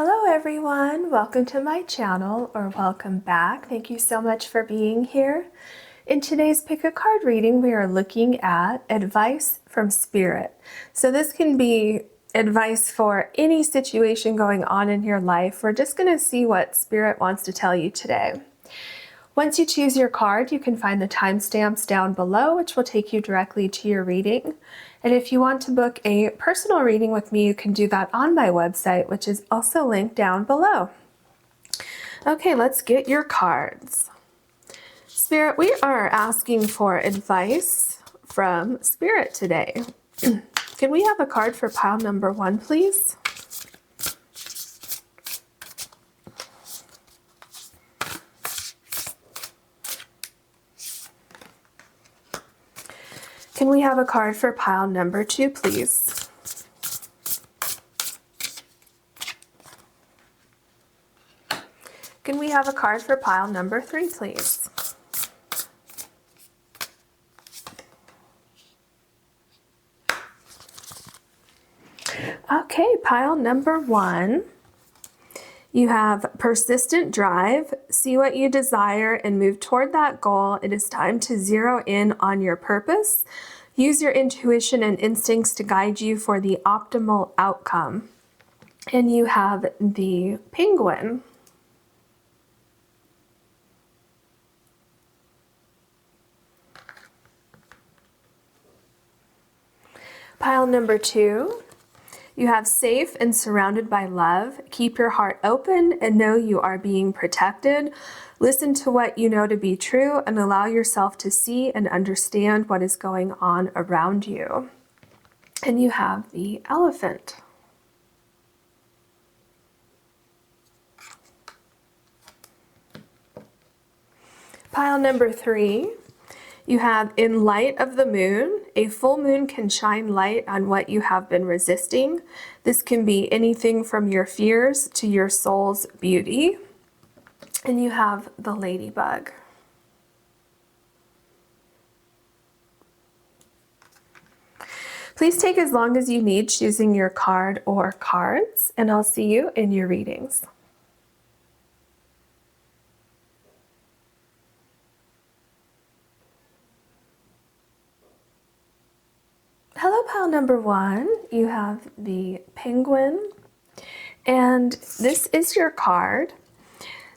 Hello everyone, welcome to my channel, or welcome back. Thank you so much for being here. In today's Pick a Card reading, we are looking at advice from Spirit. So this can be advice for any situation going on in your life. We're just going to see what Spirit wants to tell you today. Once you choose your card, you can find the timestamps down below, which will take you directly to your reading. And if you want to book a personal reading with me, you can do that on my website, which is also linked down below. Okay, let's get your cards. Spirit, we are asking for advice from Spirit today. Can we have a card for pile number 1, please? Can we have a card for pile number 2, please? Can we have a card for pile number 3, please? Okay, pile number 1. You have persistent drive, see what you desire and move toward that goal. It is time to zero in on your purpose. Use your intuition and instincts to guide you for the optimal outcome. And you have the penguin. Pile number 2. You have safe and surrounded by love. Keep your heart open and know you are being protected. Listen to what you know to be true and allow yourself to see and understand what is going on around you. And you have the elephant. Pile number 3. You have in light of the moon. A full moon can shine light on what you have been resisting. This can be anything from your fears to your soul's beauty. And you have the Ladybug. Please take as long as you need choosing your card or cards, and I'll see you in your readings. Hello, pile number 1. You have the penguin, and this is your card.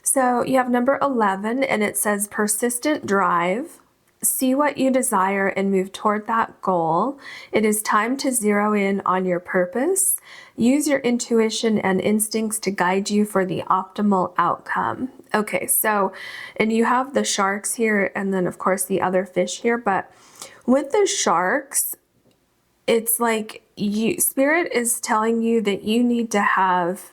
So you have number 11, and it says persistent drive. See what you desire and move toward that goal. It is time to zero in on your purpose. Use your intuition and instincts to guide you for the optimal outcome. Okay, so, and you have the sharks here, and then of course the other fish here, but with the sharks, it's like Spirit is telling you that you need to have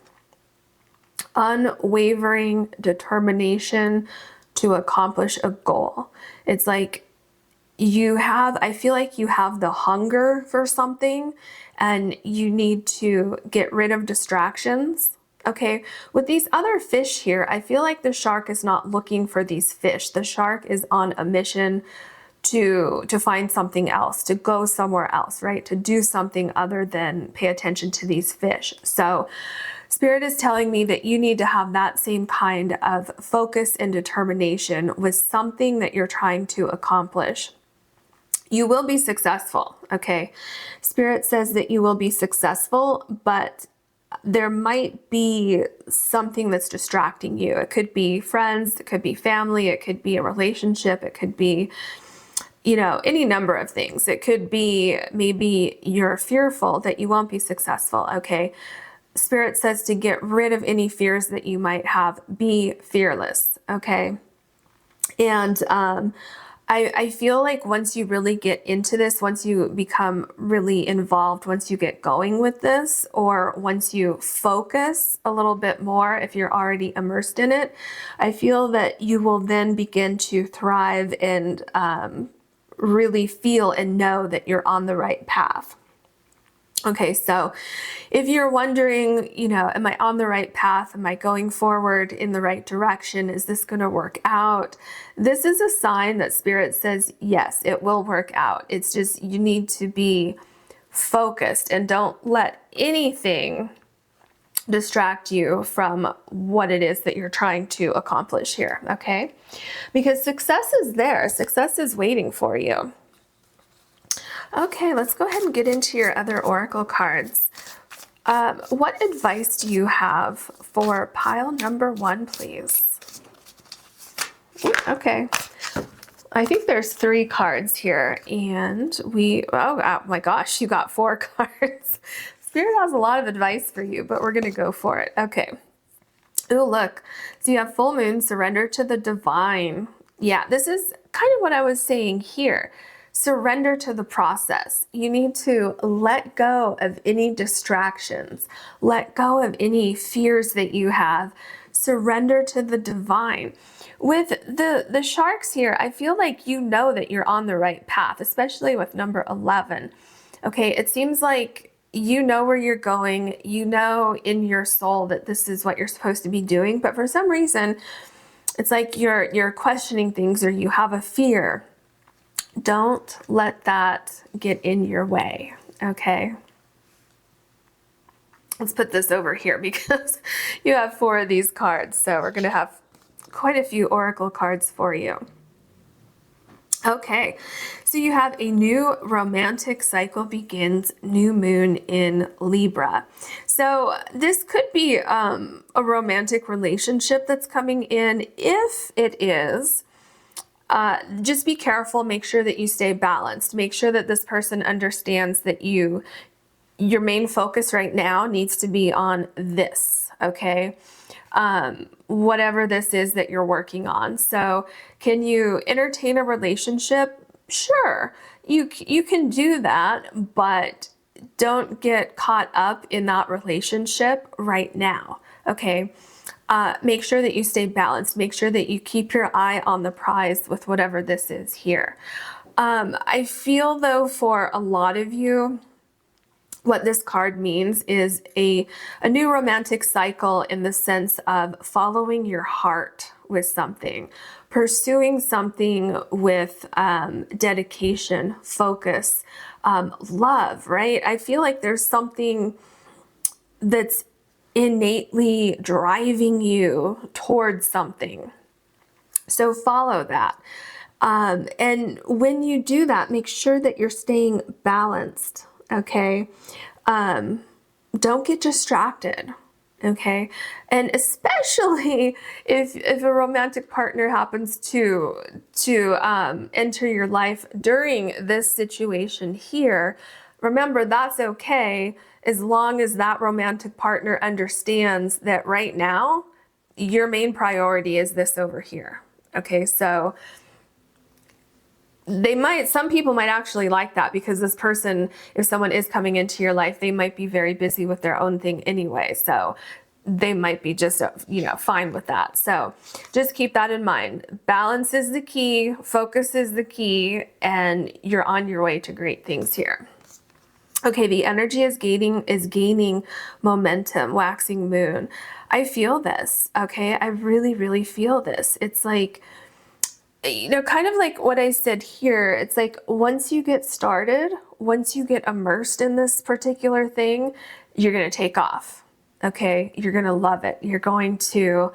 unwavering determination to accomplish a goal. It's like I feel like you have the hunger for something and you need to get rid of distractions. Okay, with these other fish here, I feel like the shark is not looking for these fish. The shark is on a mission to find something else, to go somewhere else, right? To do something other than pay attention to these fish. So Spirit is telling me that you need to have that same kind of focus and determination with something that you're trying to accomplish. You will be successful, okay? Spirit says that you will be successful, but there might be something that's distracting you. It could be friends, it could be family, it could be a relationship, it could be, you know, any number of things. It could be maybe you're fearful that you won't be successful, okay? Spirit says to get rid of any fears that you might have. Be fearless, okay? And I feel like once you really get into this, once you become really involved, once you get going with this, or once you focus a little bit more, if you're already immersed in it, I feel that you will then begin to thrive and really feel and know that you're on the right path. Okay, so if you're wondering, you know, am I on the right path? Am I going forward in the right direction? Is this going to work out? This is a sign that Spirit says, yes, it will work out. It's just you need to be focused and don't let anything distract you from what it is that you're trying to accomplish here, okay? Because success is there. Success is waiting for you. Okay, let's go ahead and get into your other oracle cards. What advice do you have for pile number 1, please? Ooh, okay. I think there's 3 cards here, and oh my gosh, you got 4 cards. Spirit has a lot of advice for you, but we're going to go for it. Okay. Oh, look. So you have full moon, surrender to the divine. Yeah, this is kind of what I was saying here. Surrender to the process. You need to let go of any distractions. Let go of any fears that you have. Surrender to the divine. With the sharks here, I feel like you know that you're on the right path, especially with number 11. Okay, it seems like you know where you're going. You know in your soul that this is what you're supposed to be doing, but for some reason, it's like you're questioning things or you have a fear. Don't let that get in your way, okay? Let's put this over here because you have 4 of these cards, so we're going to have quite a few oracle cards for you. Okay, so you have a new romantic cycle begins, new moon in Libra. So this could be a romantic relationship that's coming in. If it is, just be careful, make sure that you stay balanced. Make sure that this person understands that your main focus right now needs to be on this, okay? Whatever this is that you're working on. So can you entertain a relationship? Sure, you can do that, but don't get caught up in that relationship right now, okay? Make sure that you stay balanced. Make sure that you keep your eye on the prize with whatever this is here. I feel though for a lot of you, what this card means is a new romantic cycle in the sense of following your heart with something, pursuing something with dedication, focus, love, right? I feel like there's something that's innately driving you towards something. So follow that. And when you do that, make sure that you're staying balanced. Okay. Don't get distracted. Okay. And especially if a romantic partner happens to enter your life during this situation here, remember that's okay as long as that romantic partner understands that right now your main priority is this over here. Okay. So some people might actually like that because this person, if someone is coming into your life, they might be very busy with their own thing anyway. So they might be just, fine with that. So just keep that in mind. Balance is the key, focus is the key, and you're on your way to great things here. Okay, the energy is gaining momentum, waxing moon. I feel this, okay? I really, really feel this. It's like, kind of like what I said here, it's like once you get started, once you get immersed in this particular thing, you're going to take off, okay? You're going to love it. You're going to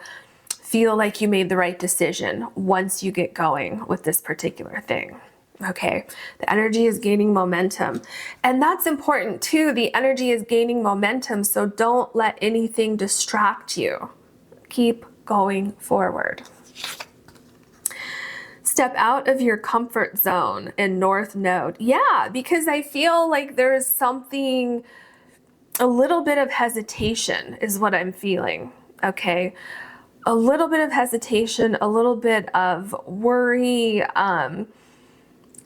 feel like you made the right decision once you get going with this particular thing, okay? The energy is gaining momentum. And that's important too. The energy is gaining momentum, so don't let anything distract you. Keep going forward. Step out of your comfort zone in North Node. Yeah, because I feel like there's something, a little bit of hesitation is what I'm feeling, okay? A little bit of hesitation, a little bit of worry,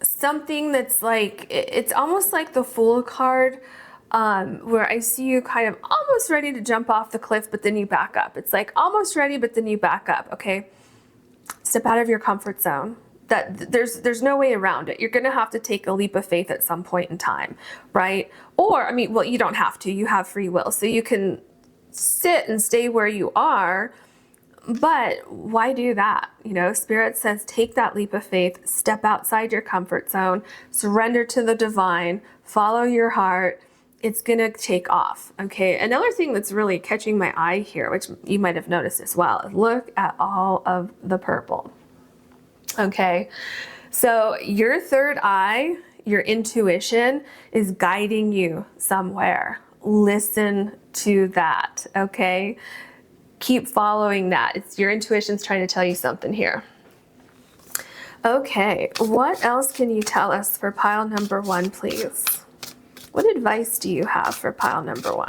something that's like, it's almost like the Fool card, where I see you kind of almost ready to jump off the cliff, but then you back up. It's like almost ready, but then you back up, okay? Step out of your comfort zone. That there's no way around it. You're going to have to take a leap of faith at some point in time, right? Or, well, you don't have to. You have free will. So you can sit and stay where you are, but why do that? Spirit says take that leap of faith, step outside your comfort zone, surrender to the divine, follow your heart, it's going to take off. Okay. Another thing that's really catching my eye here, which you might have noticed as well, is look at all of the purple. Okay. So your third eye, your intuition is guiding you somewhere. Listen to that. Okay. Keep following that. It's your intuition's trying to tell you something here. Okay, what else can you tell us for pile number 1, please? What advice do you have for pile number 1?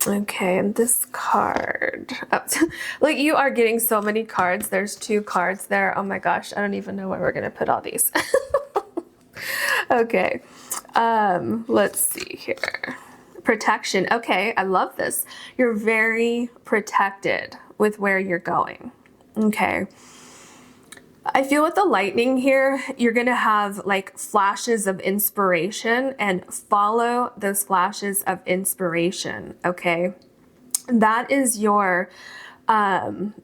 Okay, and this card. Oh, like you are getting so many cards. There's 2 cards there. Oh my gosh, I don't even know where we're gonna put all these. Okay, let's see here. Protection. Okay, I love this. You're very protected with where you're going. Okay. I feel with the lightning here, you're going to have like flashes of inspiration, and follow those flashes of inspiration. Okay. That is your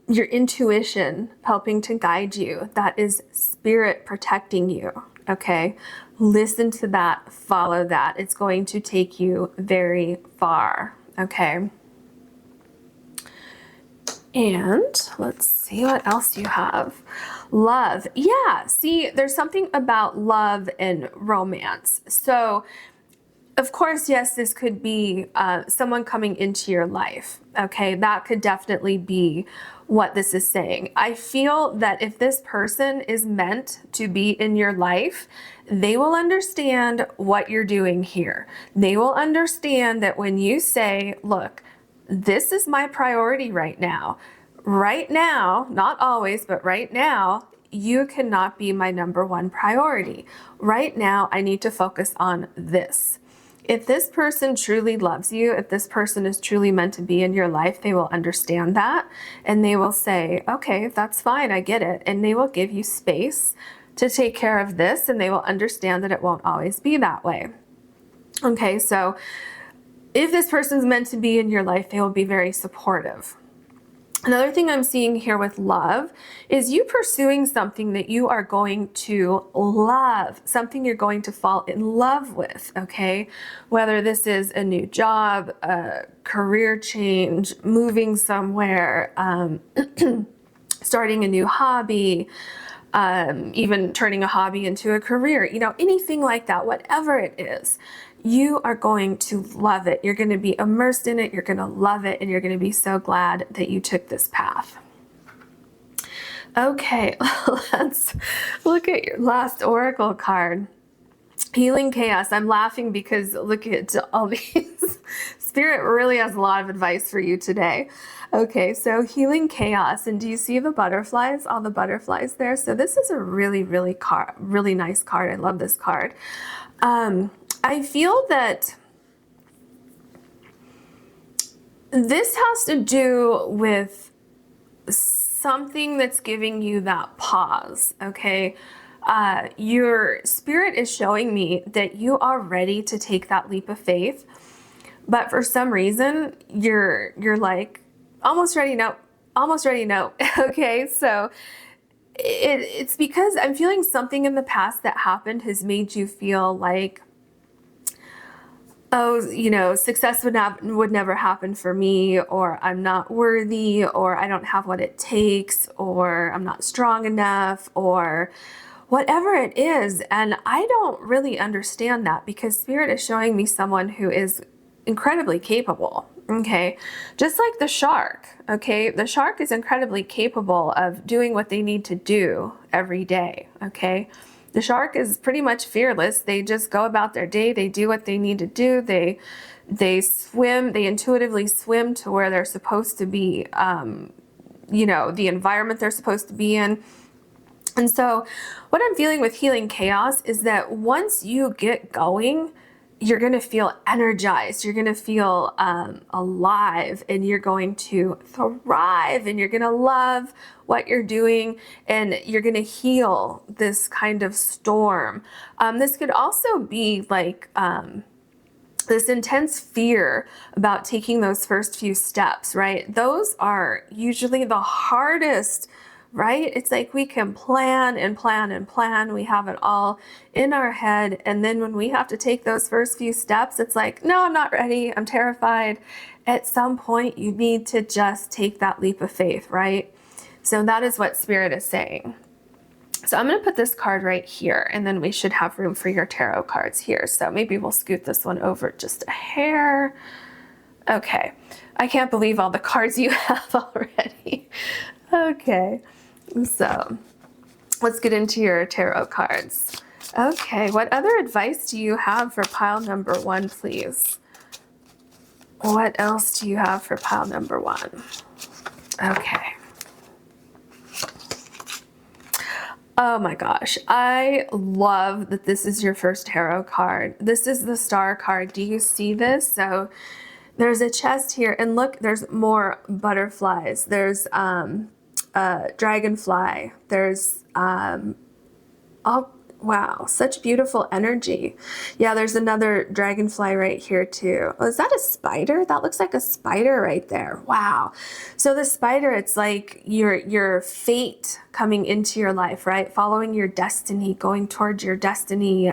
intuition helping to guide you. That is spirit protecting you. Okay. Listen to that, follow that. It's going to take you very far. Okay. And let's see what else you have. Love. Yeah, see, there's something about love and romance. So, of course, yes, this could be someone coming into your life. Okay, that could definitely be what this is saying. I feel that if this person is meant to be in your life, they will understand what you're doing here. They will understand that when you say, look, this is my priority right now. Right now, not always, but right now, you cannot be my number 1 priority. Right now, I need to focus on this. If this person truly loves you, if this person is truly meant to be in your life, they will understand that, and they will say, okay, that's fine, I get it. And they will give you space to take care of this, and they will understand that it won't always be that way. Okay, so if this person's meant to be in your life, they will be very supportive. Another thing I'm seeing here with love is you pursuing something that you are going to love, something you're going to fall in love with, okay? Whether this is a new job, a career change, moving somewhere, starting a new hobby, even turning a hobby into a career, you know, anything like that, whatever it is. You are going to love it. You're going to be immersed in it. You're going to love it. And you're going to be so glad that you took this path. Okay, let's look at your last oracle card. Healing chaos. I'm laughing because look at all these. Spirit really has a lot of advice for you today. Okay, so healing chaos. And do you see the butterflies? All the butterflies there. So this is a really nice card. I love this card. I feel that this has to do with something that's giving you that pause, okay? Your spirit is showing me that you are ready to take that leap of faith, but for some reason, you're like, almost ready, no, okay? So it's because I'm feeling something in the past that happened has made you feel like, oh, you know, success would never happen for me, or I'm not worthy, or I don't have what it takes, or I'm not strong enough, or whatever it is. And I don't really understand that, because Spirit is showing me someone who is incredibly capable, okay? Just like the shark, okay? The shark is incredibly capable of doing what they need to do every day, okay? The shark is pretty much fearless. They just go about their day. They do what they need to do. They swim. They intuitively swim to where they're supposed to be, you know, the environment they're supposed to be in. And so what I'm feeling with healing chaos is that once you get going, you're going to feel energized. You're going to feel alive, and you're going to thrive, and you're going to love what you're doing, and you're going to heal this kind of storm. This could also be like this intense fear about taking those first few steps, right? Those are usually the hardest right? It's like we can plan and plan and plan. We have it all in our head. And then when we have to take those first few steps, it's like, no, I'm not ready. I'm terrified. At some point, you need to just take that leap of faith, right? So that is what Spirit is saying. So I'm going to put this card right here, and then we should have room for your tarot cards here. So maybe we'll scoot this one over just a hair. Okay. I can't believe all the cards you have already. Okay. So let's get into your tarot cards. Okay. What other advice do you have for pile number 1, please? What else do you have for pile number 1? Okay. Oh my gosh, I love that this is your first tarot card. This is the Star card. Do you see this? So there's a chest here, and look, there's more butterflies. There's dragonfly. There's oh wow, such beautiful energy. Yeah, there's another dragonfly right here too. Oh, is that a spider? That looks like a spider right there. Wow. So the spider, it's like your fate coming into your life, right? Following your destiny, going towards your destiny,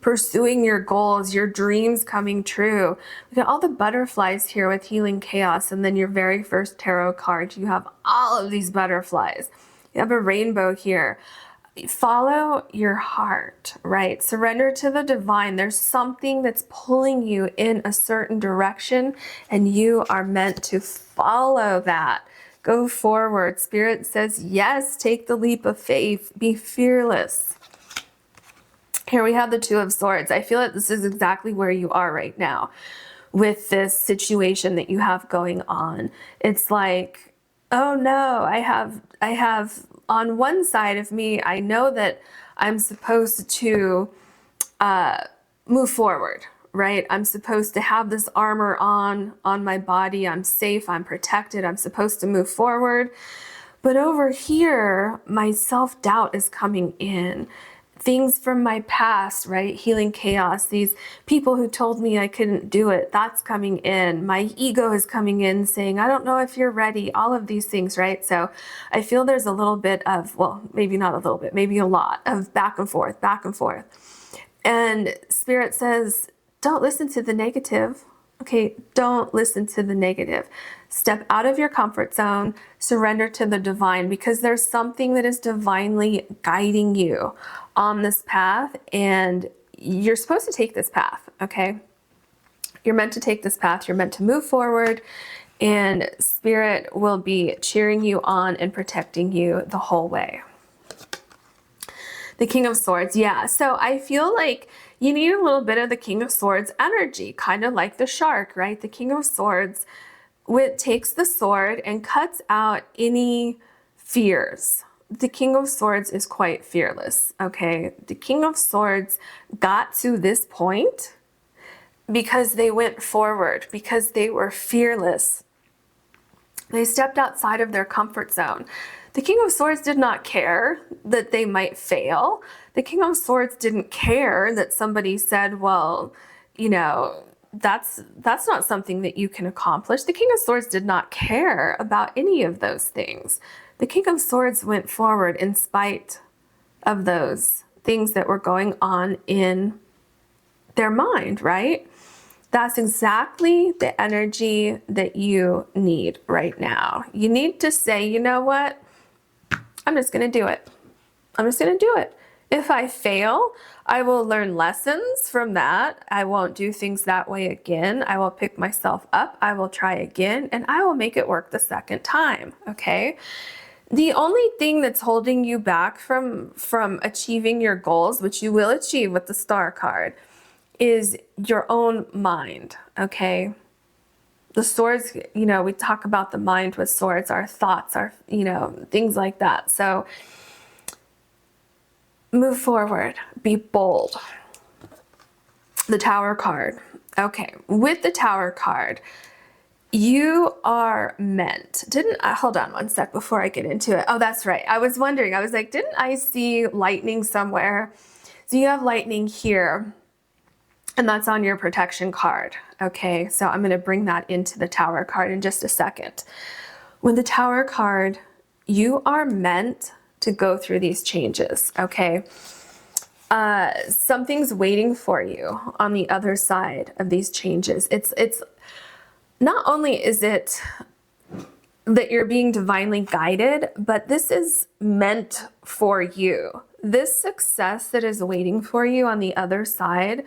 pursuing your goals, your dreams coming true. Look at all the butterflies here with healing chaos. And then your very first tarot card, you have all of these butterflies. You have a rainbow here. Follow your heart, right? Surrender to the divine. There's something that's pulling you in a certain direction, and you are meant to follow that. Go forward. Spirit says, yes, take the leap of faith. Be fearless. Here we have the Two of Swords. I feel like this is exactly where you are right now with this situation that you have going on. It's like, oh no, I have on one side of me, I know that I'm supposed to move forward, right? I'm supposed to have this armor on my body. I'm safe, I'm protected, I'm supposed to move forward. But over here, my self-doubt is coming in. Things from my past, right? Healing chaos, these people who told me I couldn't do it, that's coming in. My ego is coming in saying, I don't know if you're ready, all of these things, right? So I feel there's a little bit of, well, maybe not a little bit, maybe a lot of back and forth, back and forth. And Spirit says, don't listen to the negative. Okay, don't listen to the negative. Step out of your comfort zone, surrender to the divine, because there's something that is divinely guiding you on this path, and you're supposed to take this path, okay? You're meant to take this path. You're meant to move forward, and Spirit will be cheering you on and protecting you the whole way. The King of Swords, yeah. So I feel like you need a little bit of the King of Swords energy, kind of like the shark, right? The King of Swords takes the sword and cuts out any fears. The King of Swords is quite fearless, okay? The King of Swords got to this point because they went forward, because they were fearless. They stepped outside of their comfort zone. The King of Swords did not care that they might fail. The King of Swords didn't care that somebody said, well, you know, that's not something that you can accomplish. The King of Swords did not care about any of those things. The King of Swords went forward in spite of those things that were going on in their mind, right? That's exactly the energy that you need right now. You need to say, you know what? I'm just going to do it. I'm just going to do it. If I fail, I will learn lessons from that. I won't do things that way again. I will pick myself up. I will try again, and I will make it work the second time. Okay. The only thing that's holding you back from achieving your goals, which you will achieve with the Star card, is your own mind. Okay. The swords, you know, we talk about the mind with swords, our thoughts, our, you know, things like that. So move forward, be bold. The Tower card. Okay, with the Tower card, you are meant, hold on one sec before I get into it. Oh, that's right. I was wondering, I was like, didn't I see lightning somewhere? So you have lightning here, and that's on your protection card. Okay, so I'm going to bring that into the Tower card in just a second. With the Tower card, You are meant to go through these changes, okay? Something's waiting for you on the other side of these changes. It's not only is it that you're being divinely guided, but this is meant for you. This success that is waiting for you on the other side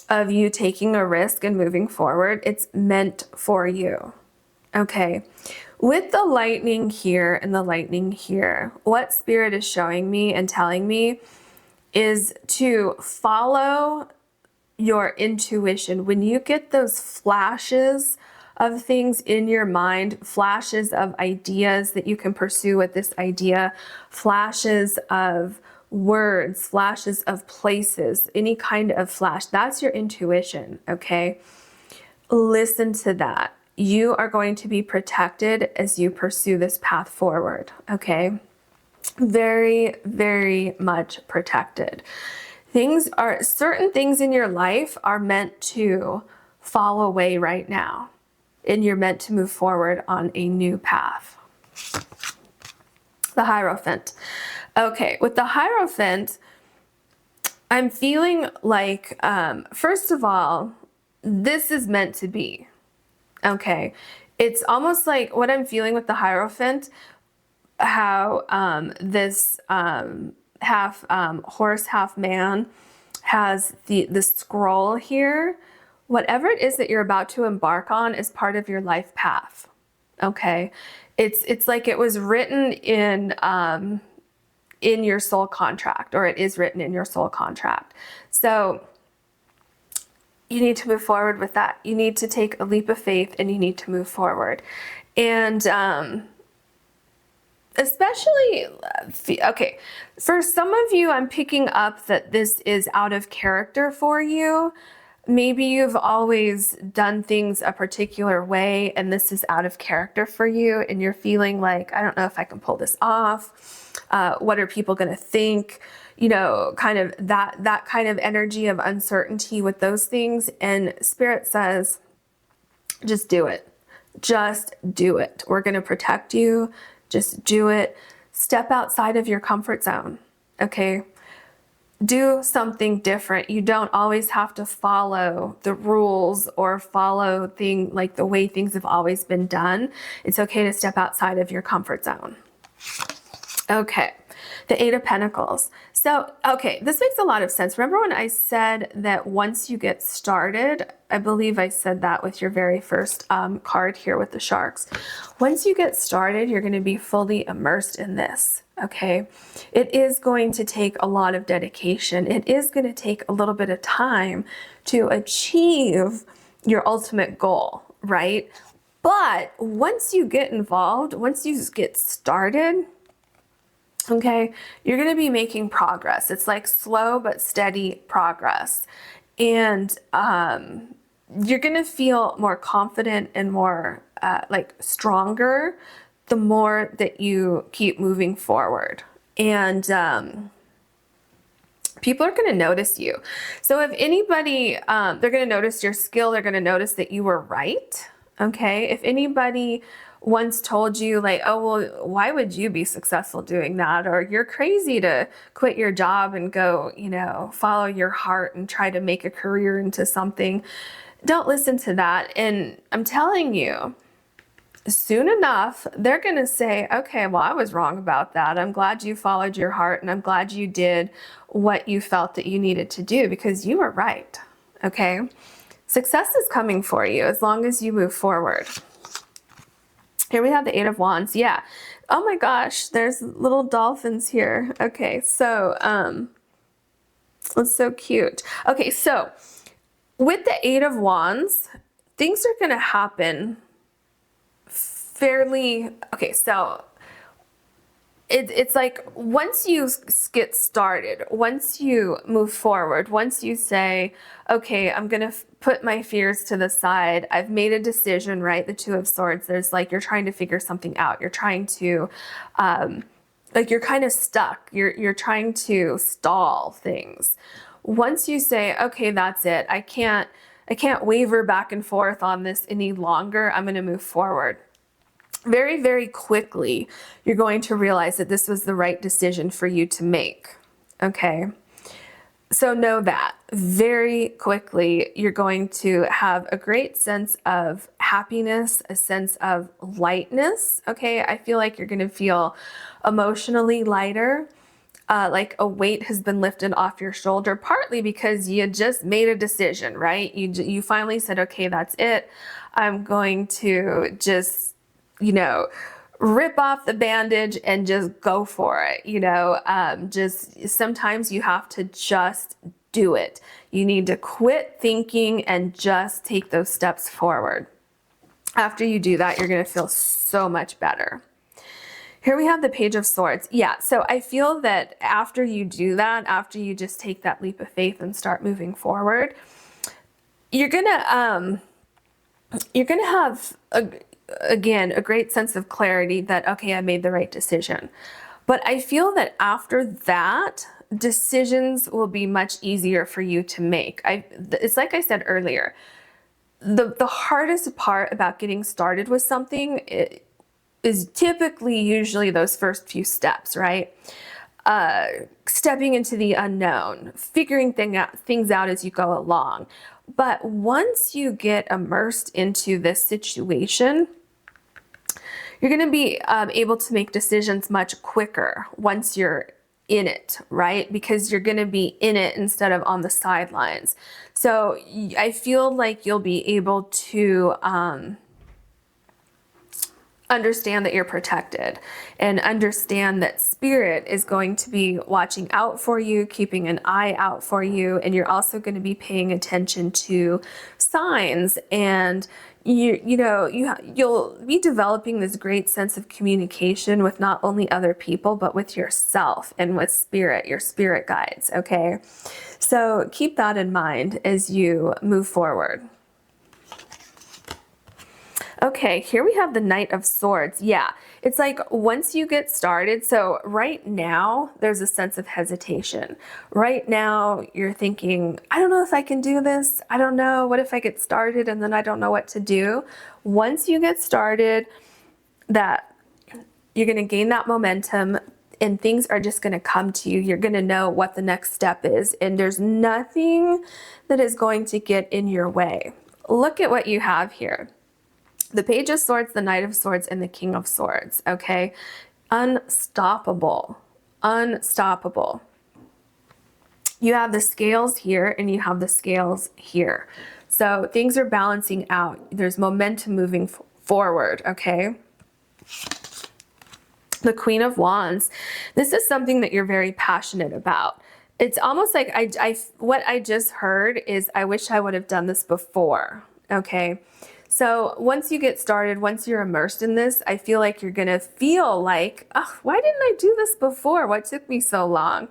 of you taking a risk and moving forward, it's meant for you. Okay. With the lightning here and the lightning here, what Spirit is showing me and telling me is to follow your intuition. When you get those flashes of things in your mind, flashes of ideas that you can pursue with this idea, flashes of words, flashes of places, any kind of flash, that's your intuition, okay? Listen to that. You are going to be protected as you pursue this path forward, okay? Very, very much protected. Certain things in your life are meant to fall away right now, and you're meant to move forward on a new path. The Hierophant. Okay, with the Hierophant, I'm feeling like, first of all, this is meant to be. Okay, it's almost like what I'm feeling with the Hierophant, how this half horse, half man has the scroll here. Whatever it is that you're about to embark on is part of your life path. Okay, it's like it was written in your soul contract, or it is written in your soul contract. So you need to move forward with that. You need to take a leap of faith, and you need to move forward. And especially, okay, for some of you, I'm picking up that this is out of character for you. Maybe you've always done things a particular way, and this is out of character for you, and you're feeling like, I don't know if I can pull this off. What are people going to think? You know, kind of that kind of energy of uncertainty with those things. And Spirit says, just do it. Just do it. We're going to protect you. Just do it. Step outside of your comfort zone. Okay. Do something different. You don't always have to follow the rules or follow like the way things have always been done. It's okay to step outside of your comfort zone. Okay. The Eight of Pentacles. So, okay, this makes a lot of sense. Remember when I said that once you get started, I believe I said that with your very first card here with the sharks. Once you get started, you're going to be fully immersed in this, okay? It is going to take a lot of dedication. It is going to take a little bit of time to achieve your ultimate goal, right? But once you get involved, once you get started, okay, you're going to be making progress. It's like slow but steady progress. And you're going to feel more confident and more like stronger the more that you keep moving forward. And people are going to notice you. So if anybody, they're going to notice your skill. They're going to notice that you were right. Okay. If anybody once told you like, oh, well, why would you be successful doing that? Or you're crazy to quit your job and go, you know, follow your heart and try to make a career into something. Don't listen to that. And I'm telling you, soon enough, they're going to say, okay, well, I was wrong about that. I'm glad you followed your heart, and I'm glad you did what you felt that you needed to do, because you were right. Okay. Success is coming for you as long as you move forward. Here we have the Eight of Wands. Yeah. Oh my gosh, there's little dolphins here. Okay, so that's so cute. Okay, so with the Eight of Wands, things are going to happen fairly. Okay, so it's like once you get started, once you move forward, once you say, okay, I'm going to put my fears to the side. I've made a decision, right? The Two of Swords, there's like, you're trying to figure something out. You're trying to, like you're kind of stuck. You're trying to stall things. Once you say, okay, that's it. I can't waver back and forth on this any longer. I'm going to move forward. very, very quickly, you're going to realize that this was the right decision for you to make. Okay. So know that very quickly, you're going to have a great sense of happiness, a sense of lightness. Okay. I feel like you're going to feel emotionally lighter. Like a weight has been lifted off your shoulder, partly because you just made a decision, right? You finally said, okay, that's it. I'm going to just, you know, rip off the bandage and just go for it. Just sometimes you have to just do it. You need to quit thinking and just take those steps forward. After you do that, you're going to feel so much better. Here we have the Page of Swords. Yeah, so I feel that after you do that, after you just take that leap of faith and start moving forward, you're gonna have again a great sense of clarity that, okay, I made the right decision. But I feel that after that, decisions will be much easier for you to make. It's like I said earlier, the hardest part about getting started with something is typically usually those first few steps, right? Stepping into the unknown, figuring things out as you go along. But once you get immersed into this situation, you're going to be able to make decisions much quicker once you're in it, right? Because you're going to be in it instead of on the sidelines. So I feel like you'll be able to understand that you're protected and understand that spirit is going to be watching out for you, keeping an eye out for you. And you're also going to be paying attention to signs, and you'll be developing this great sense of communication with not only other people, but with yourself and with spirit, your spirit guides. Okay. So keep that in mind as you move forward. Okay, here we have the Knight of Swords. Yeah, it's like once you get started, so right now there's a sense of hesitation. Right now you're thinking, I don't know if I can do this. I don't know. What if I get started and then I don't know what to do? Once you get started, that you're going to gain that momentum and things are just going to come to you. You're going to know what the next step is, and there's nothing that is going to get in your way. Look at what you have here. The Page of Swords, the Knight of Swords, and the King of Swords, okay? Unstoppable, unstoppable. You have the scales here and you have the scales here. So things are balancing out. There's momentum moving forward, okay? The Queen of Wands. This is something that you're very passionate about. It's almost like what I just heard is, I wish I would have done this before, okay? So once you get started, once you're immersed in this, I feel like you're going to feel like, oh, why didn't I do this before? What took me so long?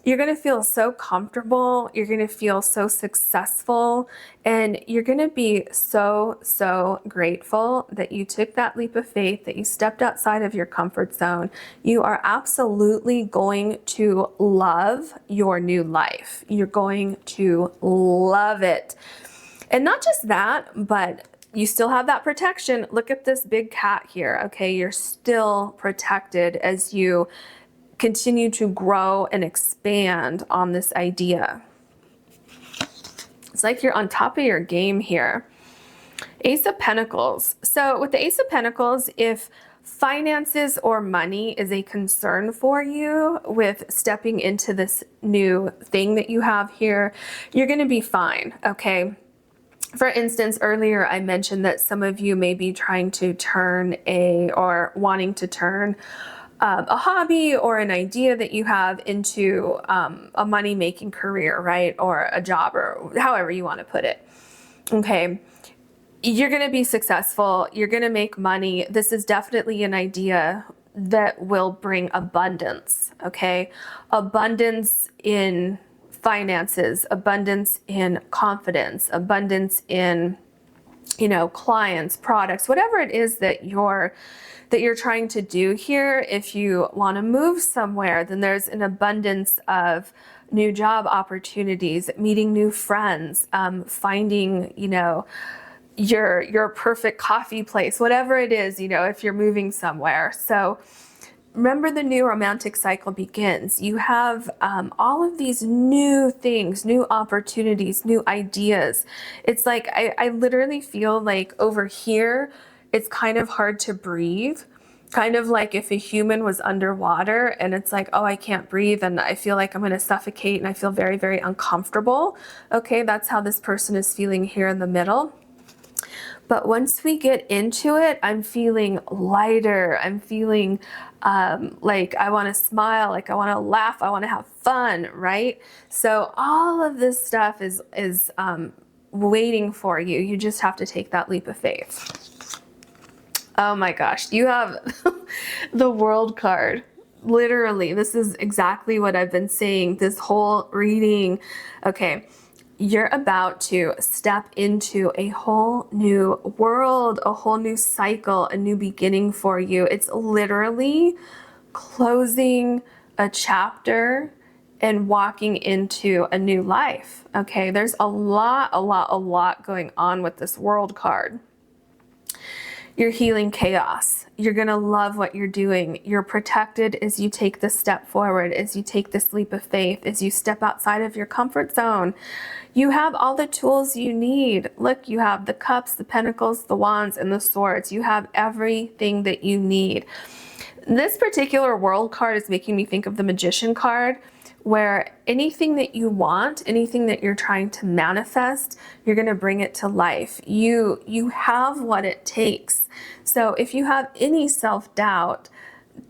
You're going to feel so comfortable. You're going to feel so successful, and you're going to be so, so grateful that you took that leap of faith, that you stepped outside of your comfort zone. You are absolutely going to love your new life. You're going to love it. And not just that, but you still have that protection. Look at this big cat here, okay? You're still protected as you continue to grow and expand on this idea. It's like you're on top of your game here. Ace of Pentacles. So with the Ace of Pentacles, if finances or money is a concern for you with stepping into this new thing that you have here, you're going to be fine, okay? For instance, earlier I mentioned that some of you may be trying to wanting to turn a hobby or an idea that you have into a money-making career, right? Or a job, or however you want to put it. Okay. You're going to be successful. You're going to make money. This is definitely an idea that will bring abundance. Okay. Abundance in finances, abundance in confidence, abundance in, clients, products, whatever it is that you're trying to do here. If you want to move somewhere, then there's an abundance of new job opportunities, meeting new friends, finding, your perfect coffee place, whatever it is, you know, if you're moving somewhere. So remember, the new romantic cycle begins. You have all of these new things, new opportunities, new ideas. It's like I literally feel like over here, it's kind of hard to breathe. Kind of like if a human was underwater and it's like, oh, I can't breathe and I feel like I'm going to suffocate and I feel very, very uncomfortable. Okay, that's how this person is feeling here in the middle. But once we get into it, I'm feeling lighter. I'm feeling like I want to smile, like I want to laugh, I want to have fun, right? So all of this stuff is waiting for you. You just have to take that leap of faith. Oh my gosh, you have the World card. Literally, this is exactly what I've been saying this whole reading. Okay. You're about to step into a whole new world, a whole new cycle, a new beginning for you. It's literally closing a chapter and walking into a new life. Okay, there's a lot going on with this World card. You're healing chaos. You're going to love what you're doing. You're protected as you take this step forward, as you take this leap of faith, as you step outside of your comfort zone. You have all the tools you need. Look, you have the cups, the pentacles, the wands, and the swords. You have everything that you need. This particular World card is making me think of the Magician card, where anything that you want, anything that you're trying to manifest, you're going to bring it to life. You have what it takes. So if you have any self-doubt,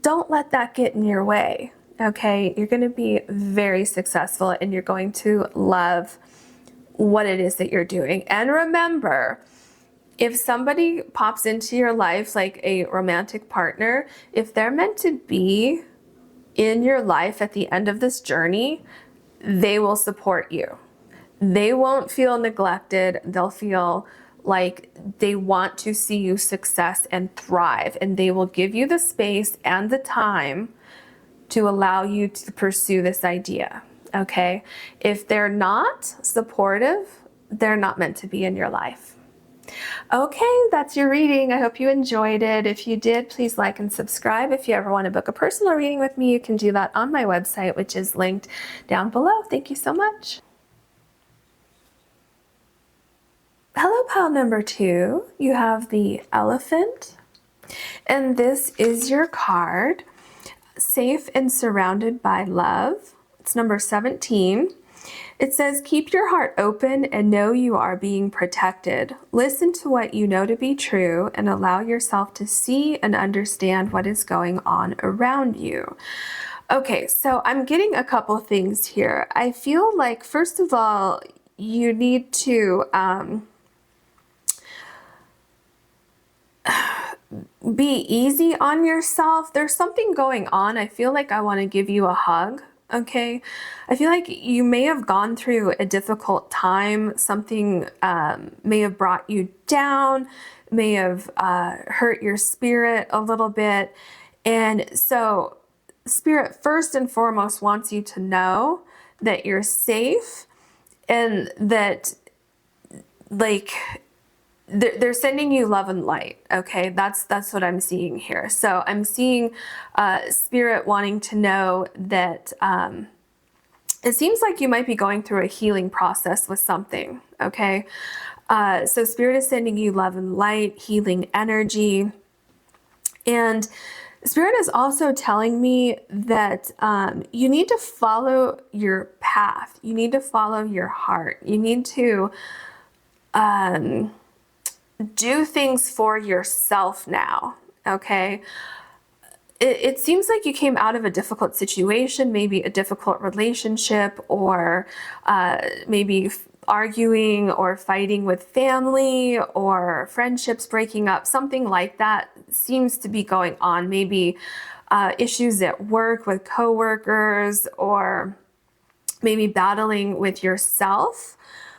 don't let that get in your way. Okay, you're going to be very successful and you're going to love what it is that you're doing. And remember, if somebody pops into your life like a romantic partner, if they're meant to be in your life at the end of this journey, they will support you. They won't feel neglected. They'll feel like they want to see you success and thrive, and they will give you the space and the time to allow you to pursue this idea. Okay? If they're not supportive, they're not meant to be in your life. Okay, that's your reading. I hope you enjoyed it. If you did, please like and subscribe. If you ever want to book a personal reading with me, you can do that on my website, which is linked down below. Thank you so much. Hello, pile number 2. You have the Elephant, and this is your card, Safe and Surrounded by Love. It's number 17. It says, keep your heart open and know you are being protected. Listen to what you know to be true and allow yourself to see and understand what is going on around you. Okay, so I'm getting a couple things here. I feel like, first of all, you need to be easy on yourself. There's something going on. I feel like I want to give you a hug. Okay, I feel like you may have gone through a difficult time. Something may have brought you down, may have hurt your spirit a little bit. And so Spirit first and foremost wants you to know that you're safe and that, like, they're sending you love and light. Okay, that's what I'm seeing here. So I'm seeing Spirit wanting to know that it seems like you might be going through a healing process with something. Okay, so Spirit is sending you love and light, healing energy, and Spirit is also telling me that you need to follow your path. You need to follow your heart. You need to do things for yourself now, okay? It seems like you came out of a difficult situation, maybe a difficult relationship, or maybe arguing or fighting with family or friendships breaking up, something like that seems to be going on. Maybe issues at work with coworkers, or maybe battling with yourself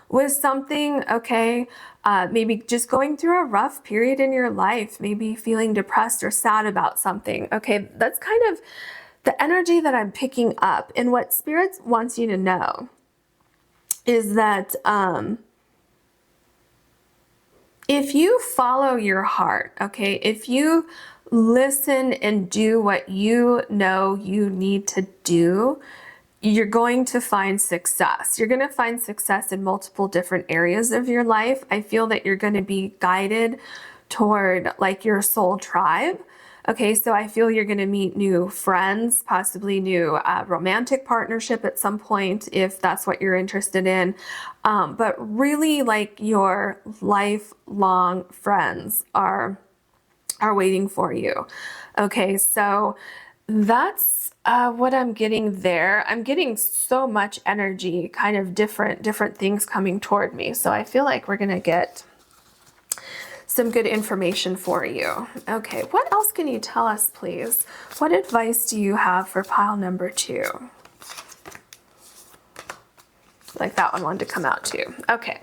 with something, okay? Maybe just going through a rough period in your life, maybe feeling depressed or sad about something, okay? That's kind of the energy that I'm picking up. And what Spirit wants you to know is that if you follow your heart, okay, if you listen and do what you know you need to do, you're going to find success. You're going to find success in multiple different areas of your life. I feel that you're going to be guided toward like your soul tribe. Okay, so I feel you're going to meet new friends, possibly new romantic partnership at some point, if that's what you're interested in. But really, like, your lifelong friends are waiting for you. Okay, so that's what I'm getting there. I'm getting so much energy, kind of different things coming toward me. So I feel like we're gonna get some good information for you. Okay, what else can you tell us, please? What advice do you have for pile number 2? Like that one wanted to come out too. Okay.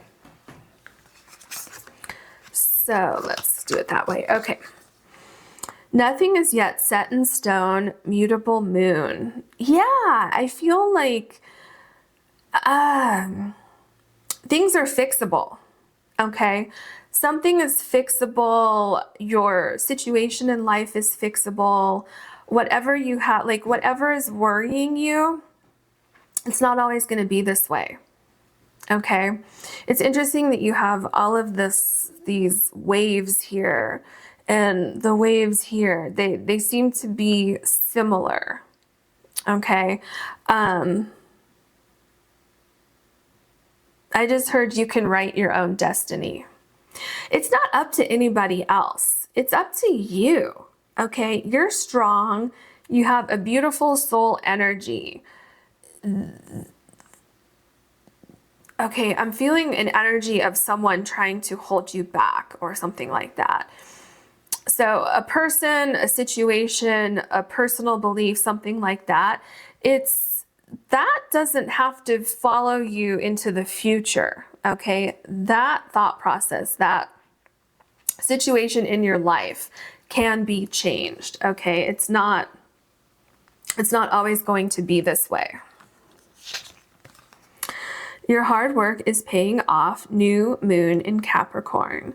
So let's do it that way. Okay. Nothing is yet set in stone, mutable moon. Yeah, I feel like things are fixable, okay? Something is fixable. Your situation in life is fixable. Whatever you have, like whatever is worrying you, it's not always going to be this way, okay? It's interesting that you have all of these waves here, and the waves here, they seem to be similar, okay? I just heard you can write your own destiny. It's not up to anybody else. It's up to you, okay? You're strong. You have a beautiful soul energy. Okay, I'm feeling an energy of someone trying to hold you back or something like that. So a person, a situation, a personal belief, something like that, that doesn't have to follow you into the future, okay? That thought process, that situation in your life can be changed, okay? It's not always going to be this way. Your hard work is paying off, new moon in Capricorn.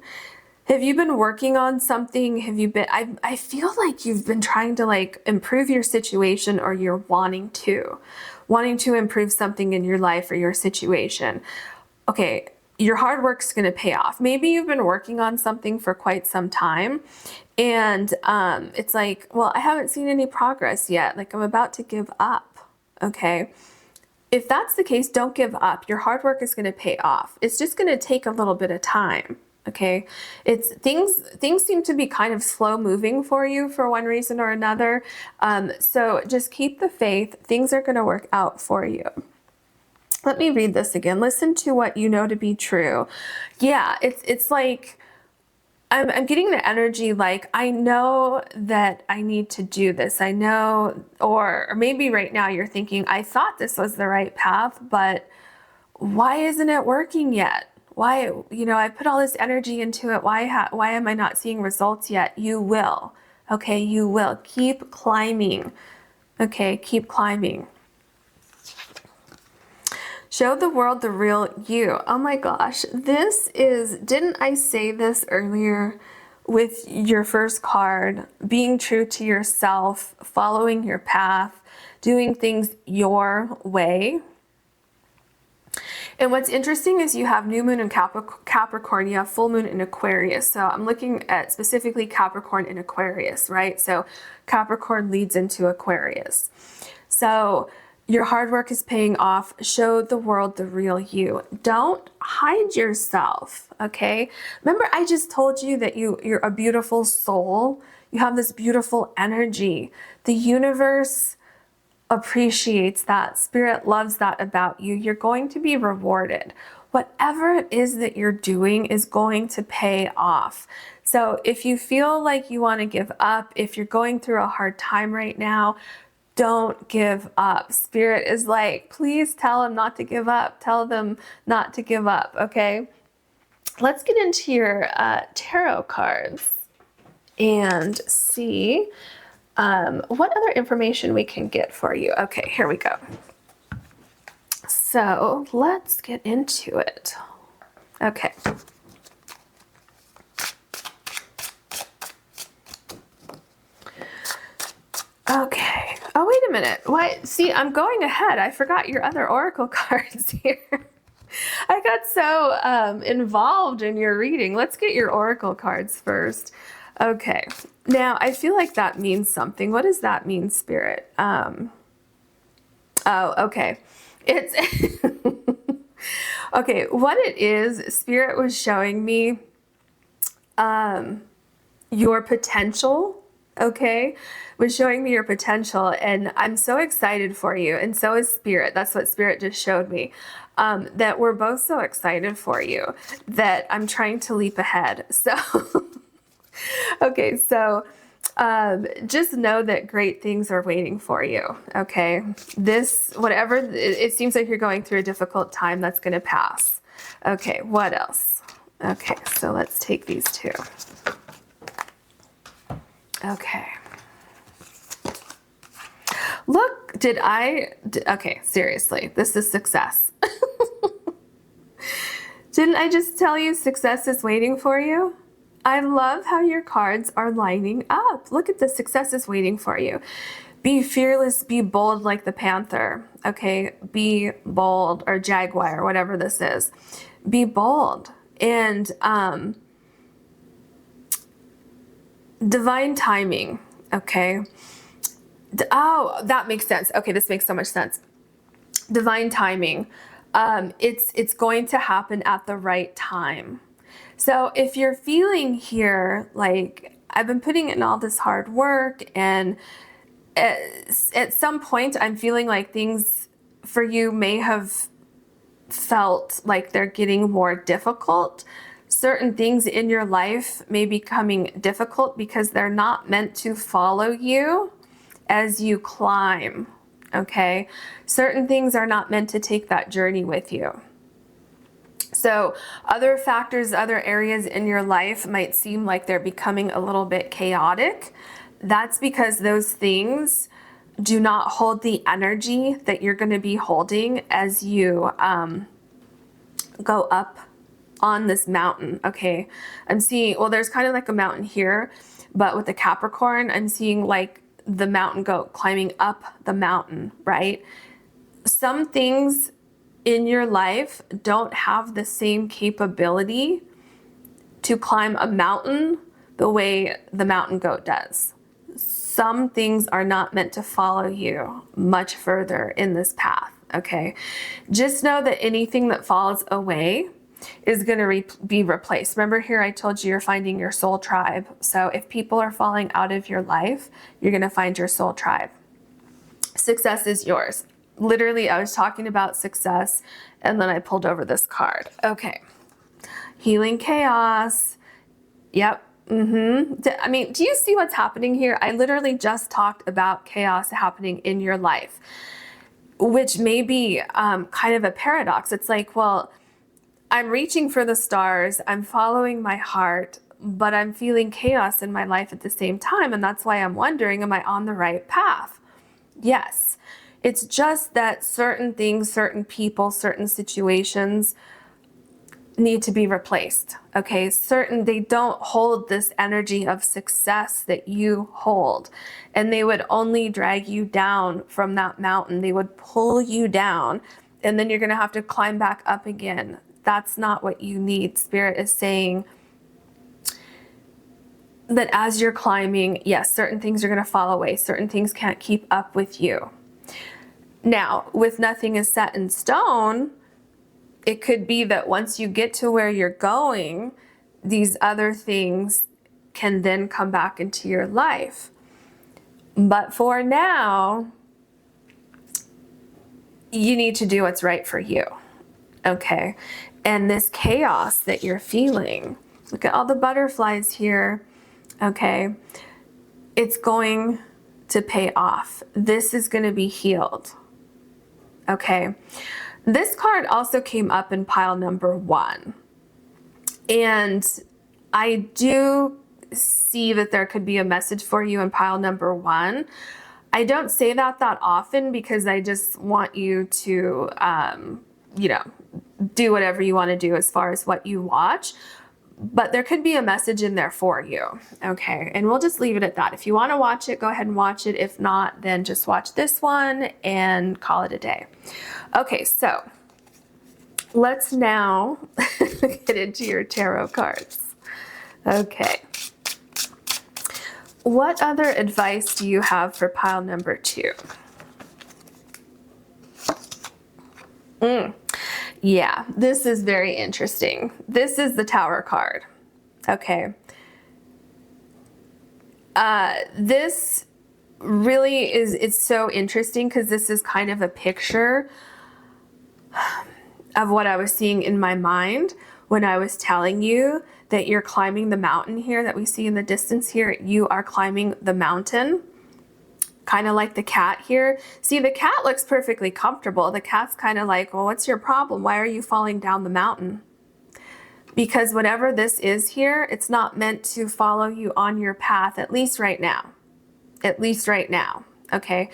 Have you been working on something? Have you been, I feel like you've been trying to like improve your situation, or you're wanting to improve something in your life or your situation. Okay, your hard work's going to pay off. Maybe you've been working on something for quite some time, and it's like, well, I haven't seen any progress yet. Like, I'm about to give up. Okay. If that's the case, don't give up. Your hard work is going to pay off. It's just going to take a little bit of time. Okay, it's things seem to be kind of slow moving for you for one reason or another. So just keep the faith. Things are going to work out for you. Let me read this again. Listen to what you know to be true. Yeah, it's like I'm getting the energy like, I know that I need to do this. I know, or maybe right now you're thinking, I thought this was the right path, but why isn't it working yet? Why, I put all this energy into it. Why am I not seeing results yet? You will. Okay, you will. Keep climbing. Okay, keep climbing. Show the world the real you. Oh my gosh, didn't I say this earlier with your first card? Being true to yourself, following your path, doing things your way. And what's interesting is you have new moon in Capricorn, you have full moon in Aquarius. So I'm looking at specifically Capricorn in Aquarius, right? So Capricorn leads into Aquarius. So your hard work is paying off. Show the world the real you. Don't hide yourself, okay? Remember, I just told you that you're a beautiful soul. You have this beautiful energy. The universe appreciates that. Spirit loves that about you. You're going to be rewarded. Whatever it is that you're doing is going to pay off. So if you feel like you want to give up, if you're going through a hard time right now, don't give up. Spirit is like, please tell them not to give up. Tell them not to give up, okay? Let's get into your tarot cards and see what other information we can get for you. Okay, here we go. So let's get into it. Okay. Okay. Oh, wait a minute. What? See, I'm going ahead. I forgot your other oracle cards here. I got so involved in your reading. Let's get your oracle cards first. Okay. Now, I feel like that means something. What does that mean, Spirit? Oh, okay. It's okay. What it is, Spirit was showing me your potential. Okay, was showing me your potential, and I'm so excited for you, and so is Spirit. That's what Spirit just showed me, that we're both so excited for you that I'm trying to leap ahead. So okay, so just know that great things are waiting for you. Okay, this, whatever, it seems like you're going through a difficult time, that's going to pass. Okay, what else? Okay, so let's take these two. Okay. Look, okay, seriously, this is success. Didn't I just tell you success is waiting for you? I love how your cards are lining up. Look at the success is waiting for you. Be fearless, be bold like the panther. Okay, be bold, or jaguar, whatever this is. Be bold. And divine timing, okay? Oh, that makes sense. Okay, this makes so much sense. Divine timing. It's going to happen at the right time. So if you're feeling here, like, I've been putting in all this hard work, and at some point I'm feeling like things for you may have felt like they're getting more difficult. Certain things in your life may be becoming difficult because they're not meant to follow you as you climb, okay? Certain things are not meant to take that journey with you. So other factors, other areas in your life might seem like they're becoming a little bit chaotic. That's because those things do not hold the energy that you're going to be holding as you go up on this mountain. Okay, I'm seeing, well, there's kind of like a mountain here, but with the Capricorn, I'm seeing like the mountain goat climbing up the mountain, right? Some things in your life don't have the same capability to climb a mountain the way the mountain goat does. Some things are not meant to follow you much further in this path, okay? Just know that anything that falls away is going to be replaced. Remember here I told you you're finding your soul tribe. So if people are falling out of your life, you're going to find your soul tribe. Success is yours. Literally, I was talking about success, and then I pulled over this card. Okay. Healing chaos. Yep. I mean, do you see what's happening here? I literally just talked about chaos happening in your life, which may be kind of a paradox. It's like, well, I'm reaching for the stars, I'm following my heart, but I'm feeling chaos in my life at the same time. And that's why I'm wondering, am I on the right path? Yes. It's just that certain things, certain people, certain situations need to be replaced. Okay. They don't hold this energy of success that you hold. And they would only drag you down from that mountain. They would pull you down, and then you're going to have to climb back up again. That's not what you need. Spirit is saying that as you're climbing, yes, certain things are going to fall away. Certain things can't keep up with you. Now, with nothing is set in stone, it could be that once you get to where you're going, these other things can then come back into your life. But for now, you need to do what's right for you. Okay. And this chaos that you're feeling, look at all the butterflies here. Okay. It's going to pay off. This is going to be healed. Okay. This card also came up in pile number 1. And I do see that there could be a message for you in pile number 1. I don't say that often because I just want you to, do whatever you want to do as far as what you watch. but there could be a message in there for you. Okay, and we'll just leave it at that. If you want to watch it, go ahead and watch it. If not, then just watch this one and call it a day. Okay, so let's now get into your tarot cards. Okay. What other advice do you have for pile number 2? Yeah, this is very interesting. This is the Tower card. Okay. This really is, it's so interesting because this is kind of a picture of what I was seeing in my mind when I was telling you that you're climbing the mountain here that we see in the distance here. You are climbing the mountain, kind of like the cat here. See, the cat looks perfectly comfortable. The cat's kind of like, well, what's your problem? Why are you falling down the mountain? Because whatever this is here, it's not meant to follow you on your path, at least right now. At least right now, okay?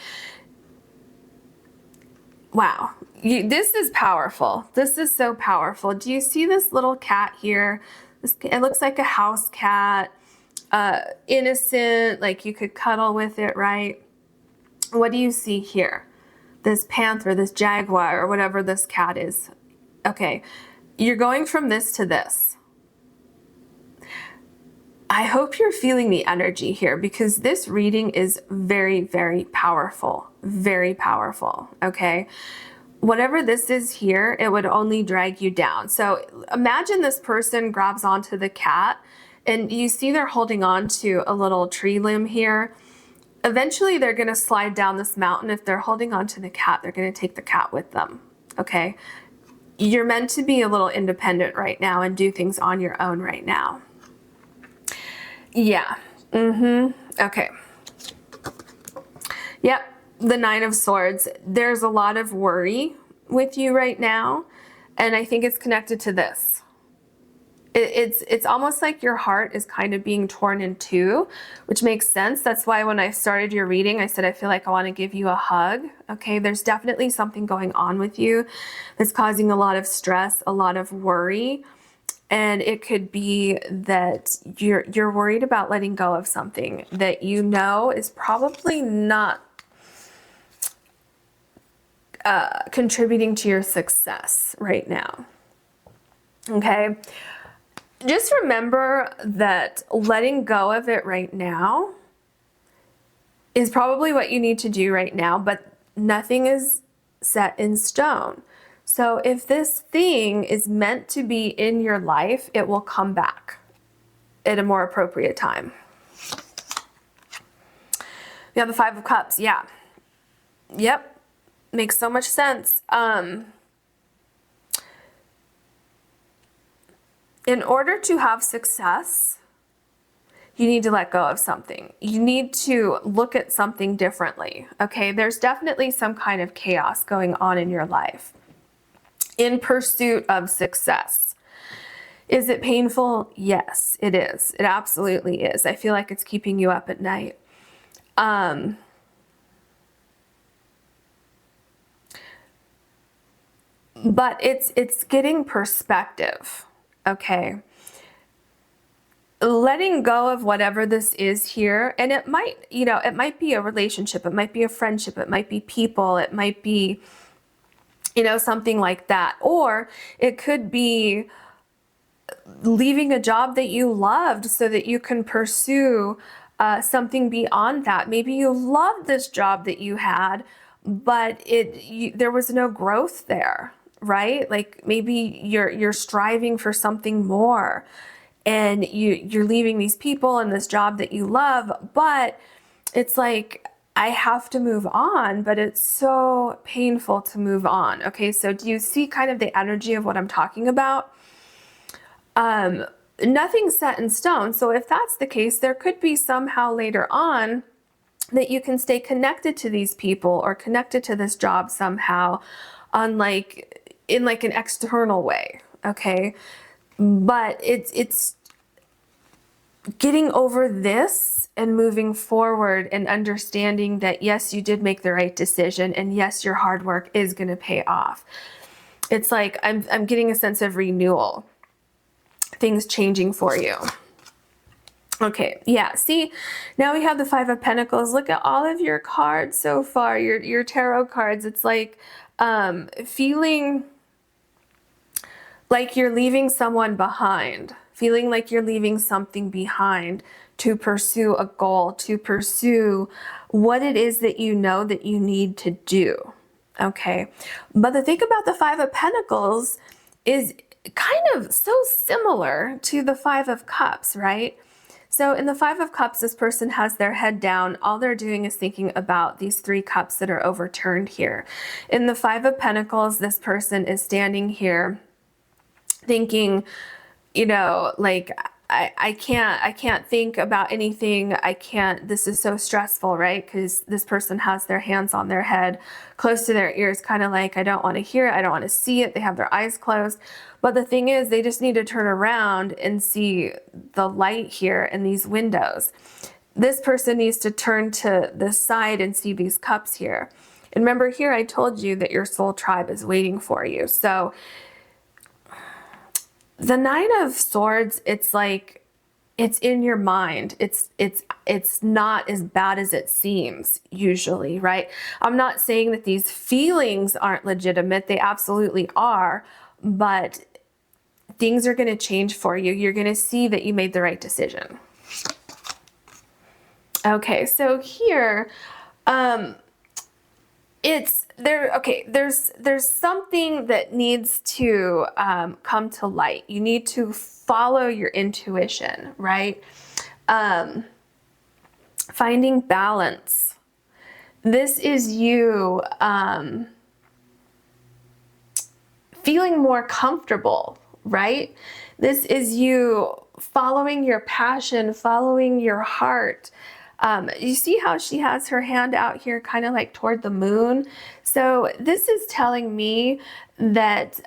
Wow, this is powerful. This is so powerful. Do you see this little cat here? It looks like a house cat, innocent, like you could cuddle with it, right? What do you see here? This panther, this jaguar, or whatever this cat is. Okay, you're going from this to this. I hope you're feeling the energy here because this reading is very, very powerful. Very powerful, okay? Whatever this is here, it would only drag you down. So imagine this person grabs onto the cat and you see they're holding on to a little tree limb here. Eventually they're gonna slide down this mountain. If they're holding onto the cat, they're gonna take the cat with them, okay? You're meant to be a little independent right now and do things on your own right now. Yeah, okay. Yep, the Nine of Swords. There's a lot of worry with you right now, and I think it's connected to this. It's almost like your heart is kind of being torn in two, which makes sense. That's why when I started your reading, I said I feel like I want to give you a hug. Okay, there's definitely something going on with you that's causing a lot of stress, a lot of worry. And it could be that you're worried about letting go of something that you know is probably not contributing to your success right now. Okay? Just remember that letting go of it right now is probably what you need to do right now, but nothing is set in stone. So if this thing is meant to be in your life, it will come back at a more appropriate time. We have the Five of Cups. Yeah. Yep. Makes so much sense. In order to have success, you need to let go of something. You need to look at something differently. Okay. There's definitely some kind of chaos going on in your life in pursuit of success. Is it painful? Yes, it is. It absolutely is. I feel like it's keeping you up at night. But it's getting perspective, okay? Letting go of whatever this is here, and it might, it might be a relationship, it might be a friendship, it might be people, it might be something like that. Or it could be leaving a job that you loved so that you can pursue something beyond that. Maybe you loved this job that you had, but there was no growth there, right? Like maybe you're striving for something more and you're leaving these people and this job that you love, but it's like, I have to move on, but it's so painful to move on. Okay, so do you see kind of the energy of what I'm talking about? Nothing's set in stone. So if that's the case, there could be somehow later on that you can stay connected to these people or connected to this job somehow on in an external way. Okay, but it's getting over this and moving forward and understanding that yes, you did make the right decision, and yes, your hard work is going to pay off. It's like I'm getting a sense of renewal. things changing for you. Okay, yeah, see, now we have the Five of Pentacles. Look at all of your cards so far, your tarot cards. It's like feeling like you're leaving someone behind, feeling like you're leaving something behind to pursue a goal, to pursue what it is that you know that you need to do. Okay, but the thing about the Five of Pentacles is kind of so similar to the Five of Cups, right? So in the Five of Cups, this person has their head down. All they're doing is thinking about these 3 cups that are overturned here. In the Five of Pentacles, this person is standing here thinking, you know, like, I can't think about anything. This is so stressful, right? Because this person has their hands on their head, close to their ears, kind of like, I don't want to hear it. I don't want to see it. They have their eyes closed. But the thing is, they just need to turn around and see the light here in these windows. This person needs to turn to the side and see these cups here. And remember here, I told you that your soul tribe is waiting for you. So the Nine of Swords, it's like, it's in your mind. It's not as bad as it seems usually, right? I'm not saying that these feelings aren't legitimate. They absolutely are, but things are going to change for you. You're going to see that you made the right decision. Okay, so here, there's something that needs to come to light. You need to follow your intuition, right? Finding balance. This is you feeling more comfortable, right? This is you following your passion, following your heart. You see how she has her hand out here kind of like toward the moon? So this is telling me that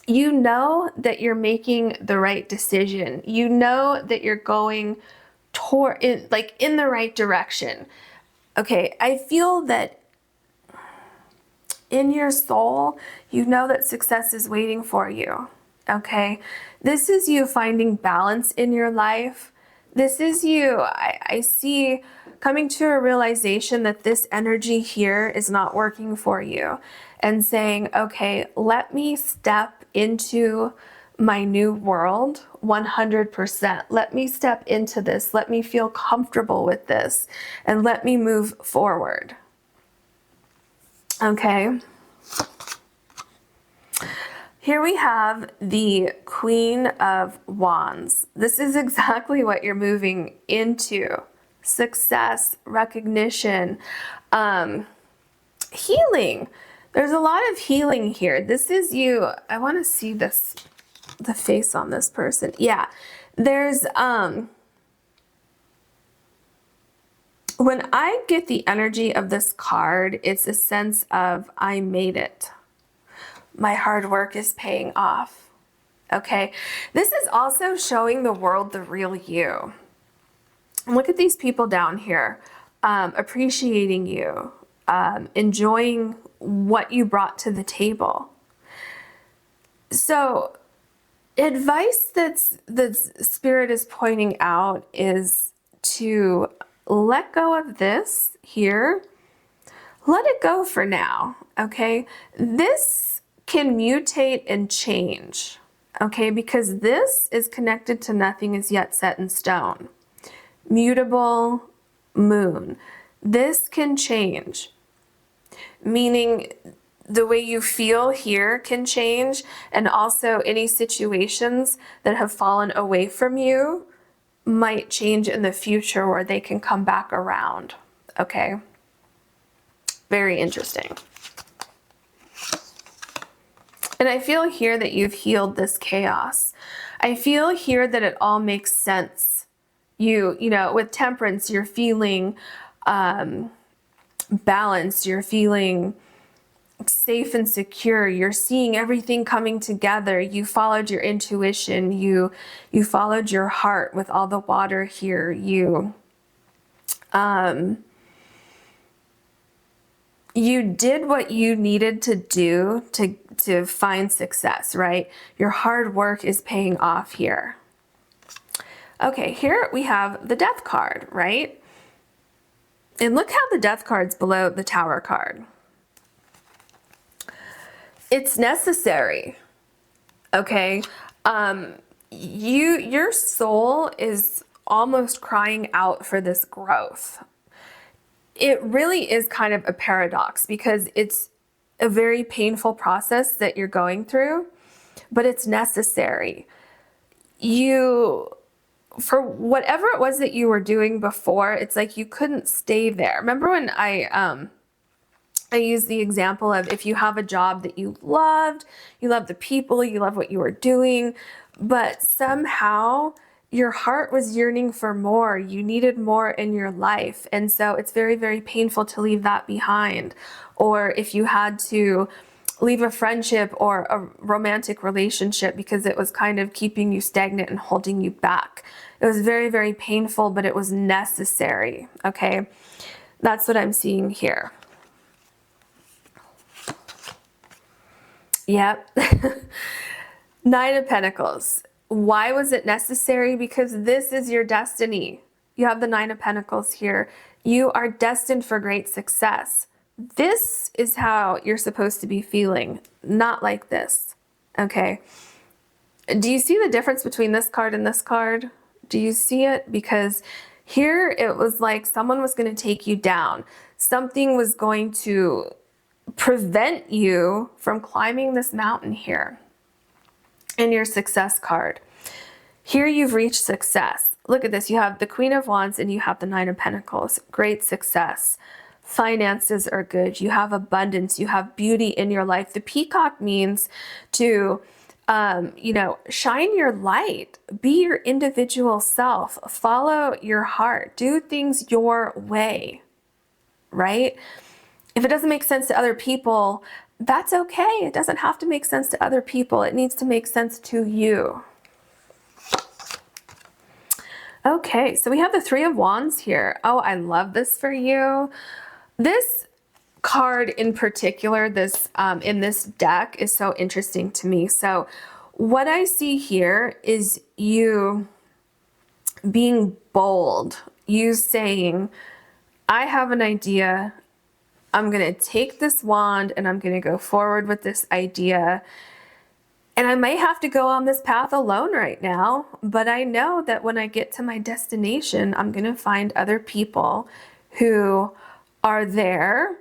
you know that you're making the right decision. You know that you're going in the right direction. Okay, I feel that in your soul, you know that success is waiting for you. Okay, this is you finding balance in your life. This is you, I see, coming to a realization that this energy here is not working for you and saying, okay, let me step into my new world 100%. Let me step into this. Let me feel comfortable with this and let me move forward. Okay. Here we have the Queen of Wands. This is exactly what you're moving into. Success, recognition, healing. There's a lot of healing here. This is you. I want to see this, the face on this person. Yeah, there's, when I get the energy of this card, it's a sense of, I made it. My hard work is paying off. Okay, this is also showing the world the real you. And look at these people down here, appreciating you, enjoying what you brought to the table. So advice that Spirit is pointing out is to let go of this here. Let it go for now, okay? This can mutate and change, okay? Because this is connected to nothing is yet set in stone. Mutable moon. This can change, meaning the way you feel here can change, and also any situations that have fallen away from you might change in the future where they can come back around, okay? Very interesting. And I feel here that you've healed this chaos. I feel here that it all makes sense. You know, with Temperance, you're feeling balanced. You're feeling safe and secure. You're seeing everything coming together. You followed your intuition. You followed your heart with all the water here. you did what you needed to do to find success, right? Your hard work is paying off here. Okay, here we have the Death card, right? And look how the Death card's below the Tower card. It's necessary, okay? Your soul is almost crying out for this growth. It really is kind of a paradox because it's a very painful process that you're going through, but it's necessary. For whatever it was that you were doing before, it's like you couldn't stay there. Remember when I used the example of if you have a job that you loved the people, you love what you were doing, but somehow your heart was yearning for more. You needed more in your life. And so it's very, very painful to leave that behind. Or if you had to leave a friendship or a romantic relationship because it was kind of keeping you stagnant and holding you back. It was very, very painful, but it was necessary, okay? That's what I'm seeing here. Yep. Nine of Pentacles. Why was it necessary? Because this is your destiny. You have the Nine of Pentacles here. You are destined for great success. This is how you're supposed to be feeling, not like this, okay? Do you see the difference between this card and this card? Do you see it? Because here it was like someone was going to take you down. Something was going to prevent you from climbing this mountain here. In your success card. Here you've reached success. Look at this. You have the Queen of Wands and you have the Nine of Pentacles. Great success. Finances are good. You have abundance. You have beauty in your life. The peacock means to, shine your light. Be your individual self. Follow your heart. Do things your way, right? If it doesn't make sense to other people, that's okay. It doesn't have to make sense to other people. It needs to make sense to you. Okay, so we have the Three of Wands here. Oh, I love this for you. This card in particular, this in this deck is so interesting to me. So what I see here is you being bold. You saying, I have an idea. I'm going to take this wand and I'm going to go forward with this idea. And I may have to go on this path alone right now, but I know that when I get to my destination, I'm going to find other people who are there,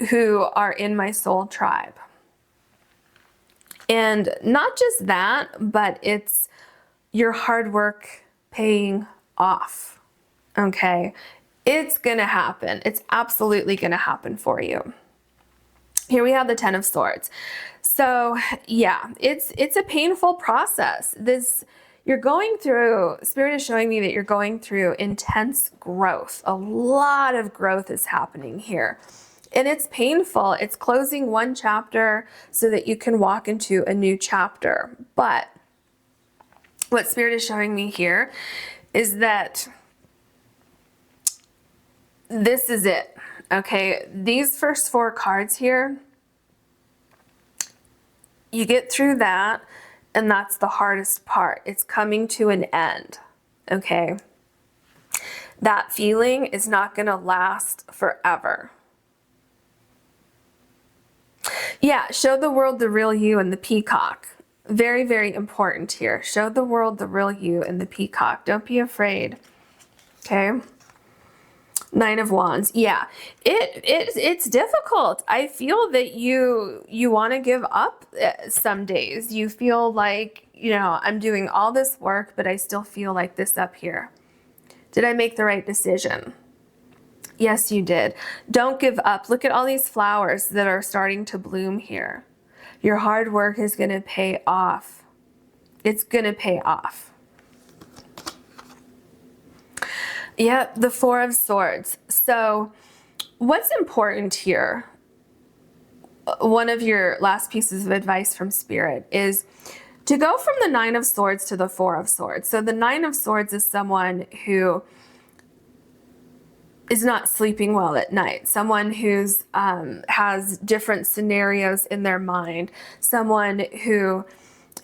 who are in my soul tribe. And not just that, but it's your hard work paying off. Okay. It's going to happen. It's absolutely going to happen for you. Here we have the Ten of Swords. So yeah, it's a painful process. You're going through, Spirit is showing me that you're going through intense growth. A lot of growth is happening here. And it's painful. It's closing one chapter so that you can walk into a new chapter. But what Spirit is showing me here is that this is it, okay? These first four cards here, you get through that, and that's the hardest part. It's coming to an end, okay? That feeling is not going to last forever. Yeah, show the world the real you and the peacock. Very, very important here. Show the world the real you and the peacock. Don't be afraid, okay? Nine of Wands. Yeah, it's difficult. I feel that you want to give up some days. You feel like, I'm doing all this work, but I still feel like this up here. Did I make the right decision? Yes, you did. Don't give up. Look at all these flowers that are starting to bloom here. Your hard work is going to pay off. It's going to pay off. Yep, the Four of Swords. So what's important here, one of your last pieces of advice from Spirit, is to go from the Nine of Swords to the Four of Swords. So the Nine of Swords is someone who is not sleeping well at night, someone who's has different scenarios in their mind, someone who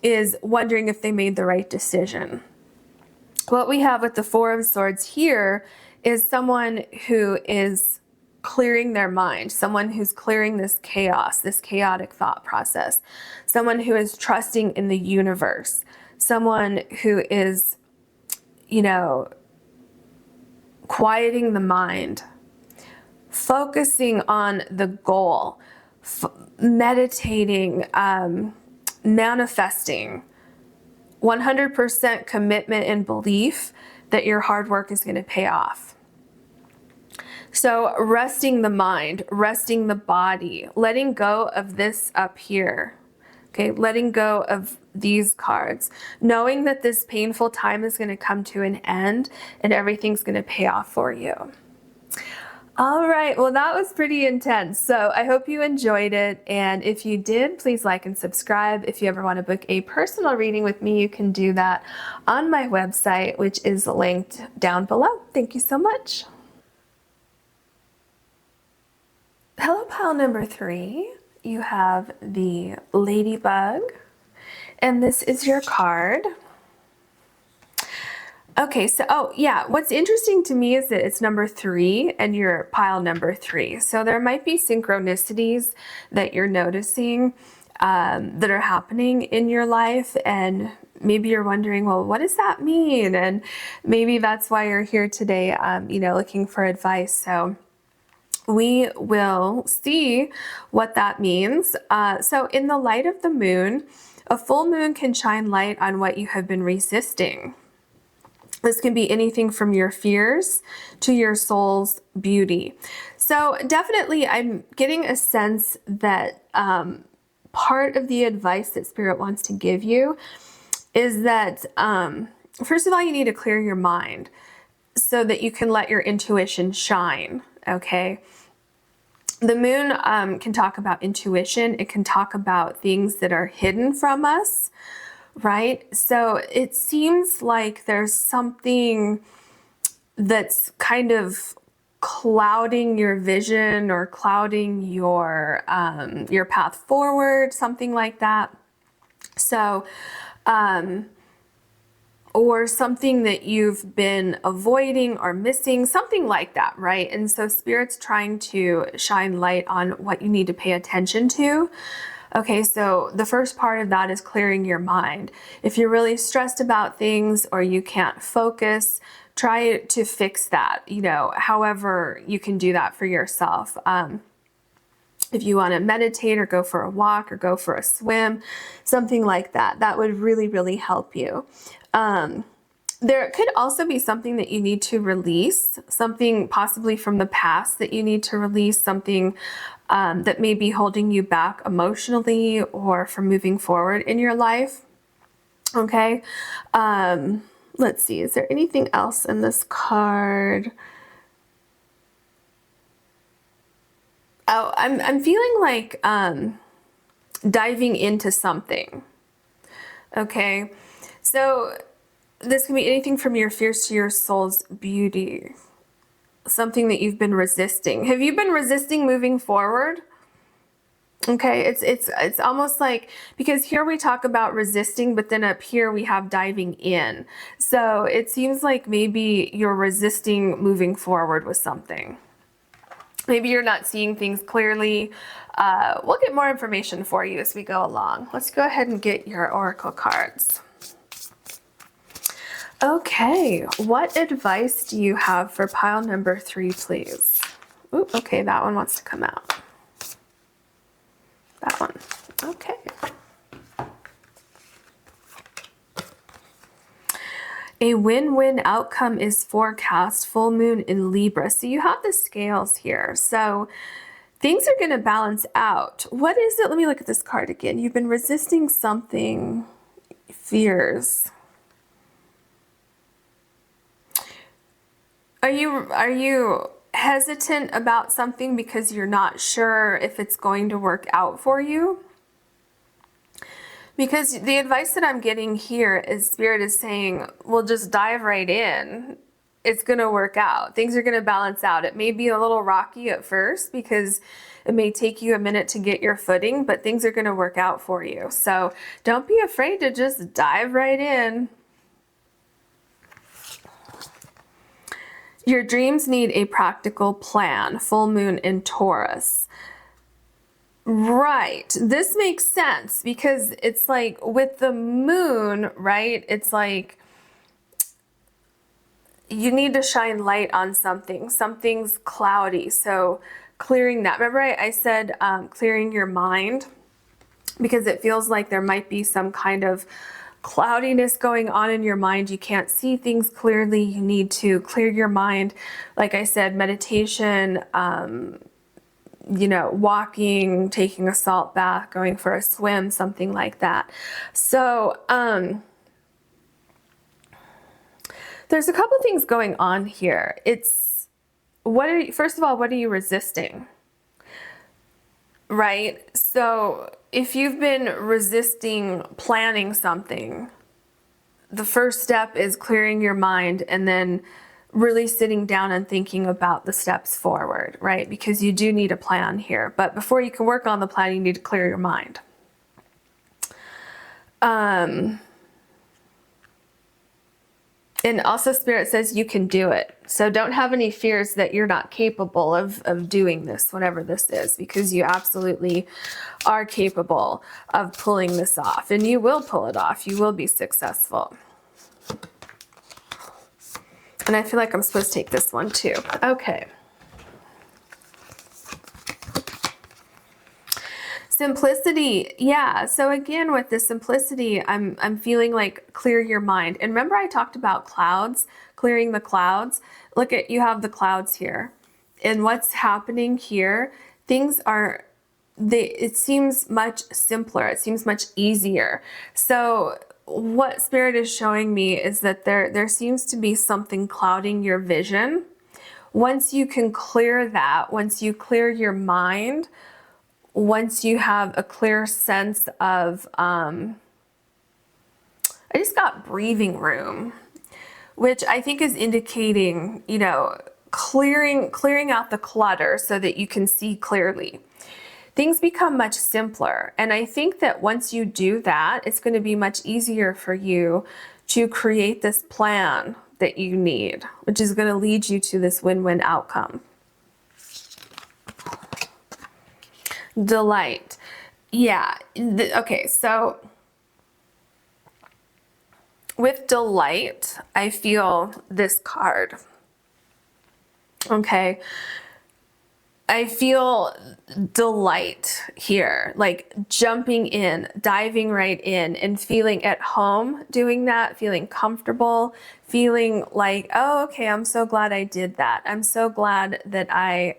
is wondering if they made the right decision. What we have with the Four of Swords here is someone who is clearing their mind, someone who's clearing this chaos, this chaotic thought process, someone who is trusting in the universe, someone who is, you know, quieting the mind, focusing on the goal, meditating, manifesting, 100% commitment and belief that your hard work is going to pay off. So resting the mind, resting the body, letting go of this up here. Okay, letting go of these cards, knowing that this painful time is going to come to an end and everything's going to pay off for you. All right, well, that was pretty intense. So I hope you enjoyed it. And if you did, please like and subscribe. If you ever want to book a personal reading with me, you can do that on my website, which is linked down below. Thank you so much. Hello, pile number 3. You have the Ladybug, and this is your card. Okay, so, oh yeah, what's interesting to me is that it's number 3 and you're pile number 3. So there might be synchronicities that you're noticing that are happening in your life, and maybe you're wondering, well, what does that mean? And maybe that's why you're here today, you know, looking for advice. So we will see what that means. So in the light of the moon, a full moon can shine light on what you have been resisting. This can be anything from your fears to your soul's beauty. So definitely I'm getting a sense that part of the advice that Spirit wants to give you is that, first of all, you need to clear your mind so that you can let your intuition shine, okay? The moon can talk about intuition. It can talk about things that are hidden from us, right? So it seems like there's something that's kind of clouding your vision or clouding your path forward, something like that. So, or something that you've been avoiding or missing, something like that, right? And so Spirit's trying to shine light on what you need to pay attention to. Okay, so the first part of that is clearing your mind. If you're really stressed about things or you can't focus, try to fix that, you know, however you can do that for yourself. If you want to meditate or go for a walk or go for a swim, something like that, that would really, really help you. There could also be something that you need to release, something possibly from the past that you need to release, something that may be holding you back emotionally or from moving forward in your life. Okay. Let's see, is there anything else in this card? Oh, I'm feeling like diving into something. Okay. So this can be anything from your fears to your soul's beauty. Something that you've been resisting. Have you been resisting moving forward? Okay, it's almost like, because here we talk about resisting, but then up here we have diving in. So it seems like maybe you're resisting moving forward with something. Maybe you're not seeing things clearly. We'll get more information for you as we go along. Let's go ahead and get your oracle cards. Okay, what advice do you have for pile number 3, please? Ooh, okay, that one wants to come out. That one. Okay. A win-win outcome is forecast, full moon in Libra. So you have the scales here. So things are going to balance out. What is it? Let me look at this card again. You've been resisting something, fears. Are you hesitant about something because you're not sure if it's going to work out for you? Because the advice that I'm getting here is Spirit is saying, well, just dive right in. it's going to work out. Things are going to balance out. It may be a little rocky at first because it may take you a minute to get your footing, but things are going to work out for you. So don't be afraid to just dive right in. Your dreams need a practical plan. Full moon in Taurus. Right. This makes sense because it's like with the moon, right? It's like you need to shine light on something. Something's cloudy. So clearing that. Remember I said clearing your mind, because it feels like there might be some kind of cloudiness going on in your mind. You can't see things clearly. You need to clear your mind. Like I said, meditation, you know, walking, taking a salt bath, going for a swim, something like that. So, there's a couple things going on here. It's, first of all, what are you resisting? Right? So if you've been resisting planning something, the first step is clearing your mind and then really sitting down and thinking about the steps forward, right? Because you do need a plan here. But before you can work on the plan, you need to clear your mind. And also Spirit says you can do it. So don't have any fears that you're not capable of doing this, whatever this is, because you absolutely are capable of pulling this off. And you will pull it off. You will be successful. And I feel like I'm supposed to take this one too. Okay. Simplicity. Yeah. So again, with the simplicity, I'm feeling like clear your mind. And remember I talked about clouds, clearing the clouds. Look at, you have the clouds here. And what's happening here, things are, it seems much simpler. It seems much easier. So what Spirit is showing me is that there seems to be something clouding your vision. Once you can clear that, once you clear your mind, once you have a clear sense of, I just got breathing room, which I think is indicating, you know, clearing out the clutter so that you can see clearly. Things become much simpler. And I think that once you do that, it's going to be much easier for you to create this plan that you need, which is going to lead you to this win-win outcome. Delight. Yeah. Okay. So with delight, I feel this card. Okay. I feel delight here, like jumping in, diving right in and feeling at home doing that, feeling comfortable, feeling like, oh, okay, I'm so glad I did that. I'm so glad that I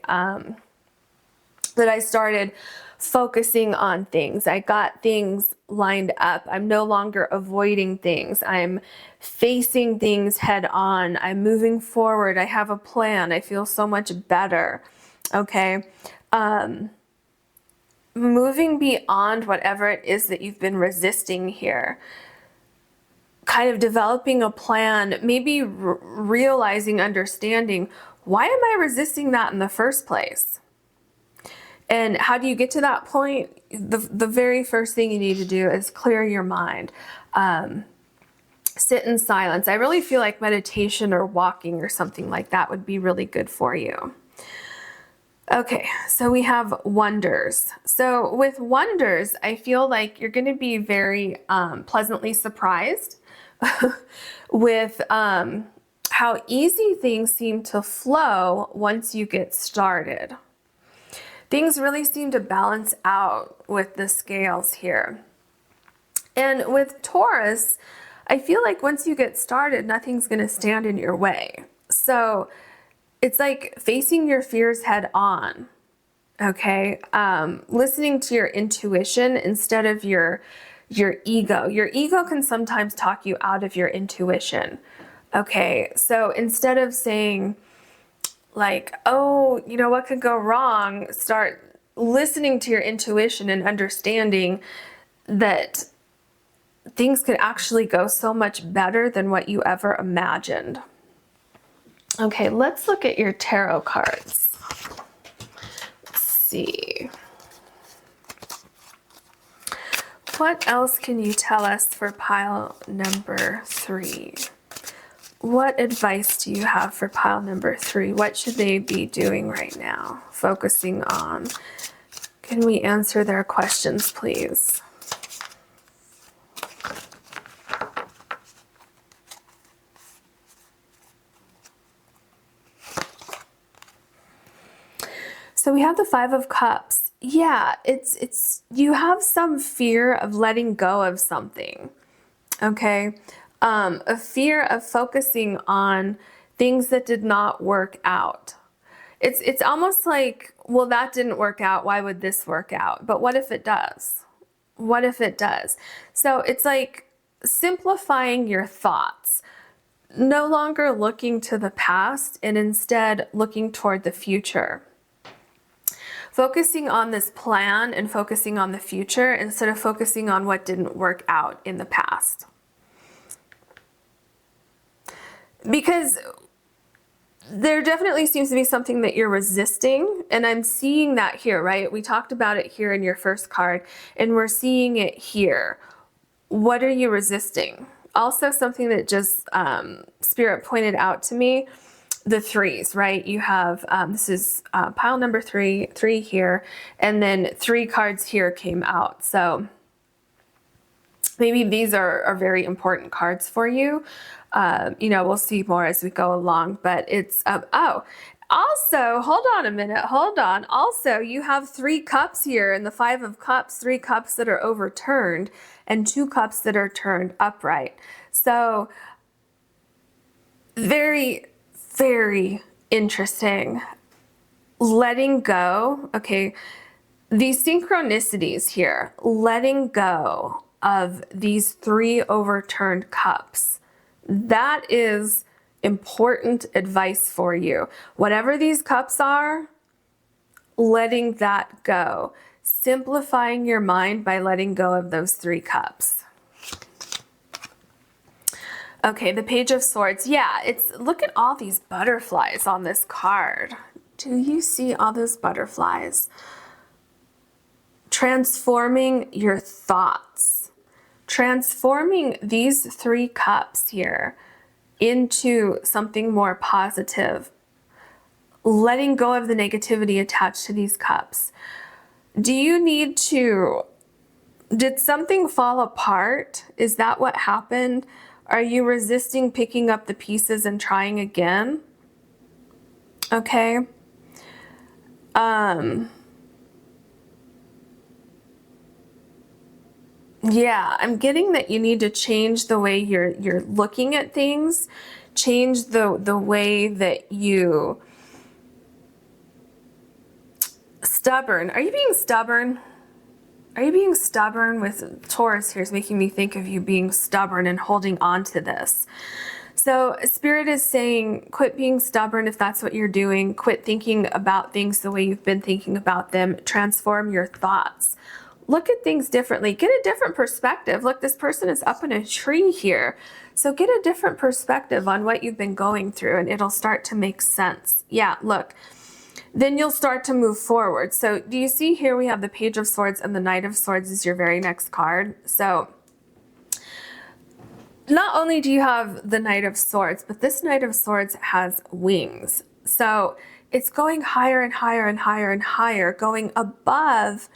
started focusing on things. I got things lined up. I'm no longer avoiding things. I'm facing things head on. I'm moving forward. I have a plan. I feel so much better. Okay. Moving beyond whatever it is that you've been resisting here. Kind of developing a plan, maybe realizing, understanding, why am I resisting that in the first place? And how do you get to that point? The very first thing you need to do is clear your mind. Sit in silence. I really feel like meditation or walking or something like that would be really good for you. Okay, so we have wonders. So with wonders, I feel like you're going to be very pleasantly surprised with how easy things seem to flow once you get started. Things really seem to balance out with the scales here. And with Taurus, I feel like once you get started, nothing's going to stand in your way. So it's like facing your fears head on, okay? Listening to your intuition instead of your ego. Your ego can sometimes talk you out of your intuition, okay? So instead of saying like, oh, you know, what could go wrong? Start listening to your intuition and understanding that things could actually go so much better than what you ever imagined. Okay, let's look at your tarot cards. Let's see. What else can you tell us for pile number 3? What advice do you have for pile number 3? What should they be doing right now? Focusing on. Can we answer their questions, please? So we have the 5 of Cups. Yeah, it's you have some fear of letting go of something. Okay? A fear of focusing on things that did not work out. It's almost like, well, that didn't work out. Why would this work out? But what if it does? What if it does? So it's like simplifying your thoughts, no longer looking to the past and instead looking toward the future. Focusing on this plan and focusing on the future instead of focusing on what didn't work out in the past. Because there definitely seems to be something that you're resisting, and I'm seeing that here, right? We talked about it here in your first card, and we're seeing it here. What are you resisting? Also, something that just Spirit pointed out to me, the 3s, right? You have, this is pile number 3 here, and then 3 cards here came out. So maybe these are very important cards for you. You know, we'll see more as we go along, but it's, oh, also, hold on a minute, hold on. Also, you have 3 cups here in the 5 of Cups, 3 cups that are overturned and 2 cups that are turned upright. So very, very interesting. Letting go, okay, these synchronicities here, letting go of these 3 overturned cups. That is important advice for you. Whatever these cups are, letting that go. Simplifying your mind by letting go of those 3 cups. Okay, the Page of Swords. Yeah, look at all these butterflies on this card. Do you see all those butterflies? Transforming your thoughts. Transforming these 3 cups here into something more positive. Letting go of the negativity attached to these cups. Do you need to, did something fall apart? Is that what happened? Are you resisting picking up the pieces and trying again? Okay. Yeah, I'm getting that you need to change the way you're looking at things, change the way that you stubborn. Are you being stubborn? Are you being stubborn? With Taurus here is making me think of you being stubborn and holding on to this. So Spirit is saying, quit being stubborn if that's what you're doing. Quit thinking about things the way you've been thinking about them. Transform your thoughts. Look at things differently. Get a different perspective. Look, this person is up in a tree here. So get a different perspective on what you've been going through and it'll start to make sense. Yeah, look. Then you'll start to move forward. So do you see here we have the Page of Swords and the Knight of Swords is your very next card. So not only do you have the Knight of Swords, but this Knight of Swords has wings. So it's going higher and higher and higher and higher, going above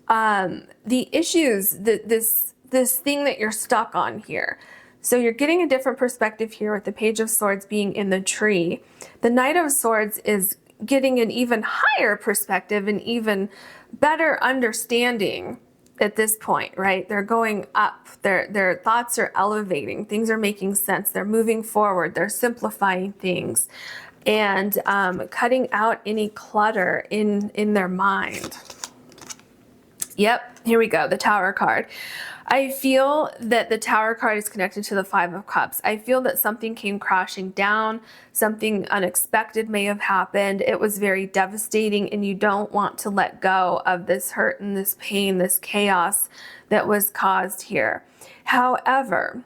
the issues, this thing that you're stuck on here. So you're getting a different perspective here with the Page of Swords being in the tree. The Knight of Swords is getting an even higher perspective, an even better understanding at this point, right? They're going up, their thoughts are elevating, things are making sense, they're moving forward, they're simplifying things and cutting out any clutter in their mind. Yep, here we go, the Tower card. I feel that the Tower card is connected to the 5 of Cups. I feel that something came crashing down, something unexpected may have happened. It was very devastating and you don't want to let go of this hurt and this pain, this chaos that was caused here. However,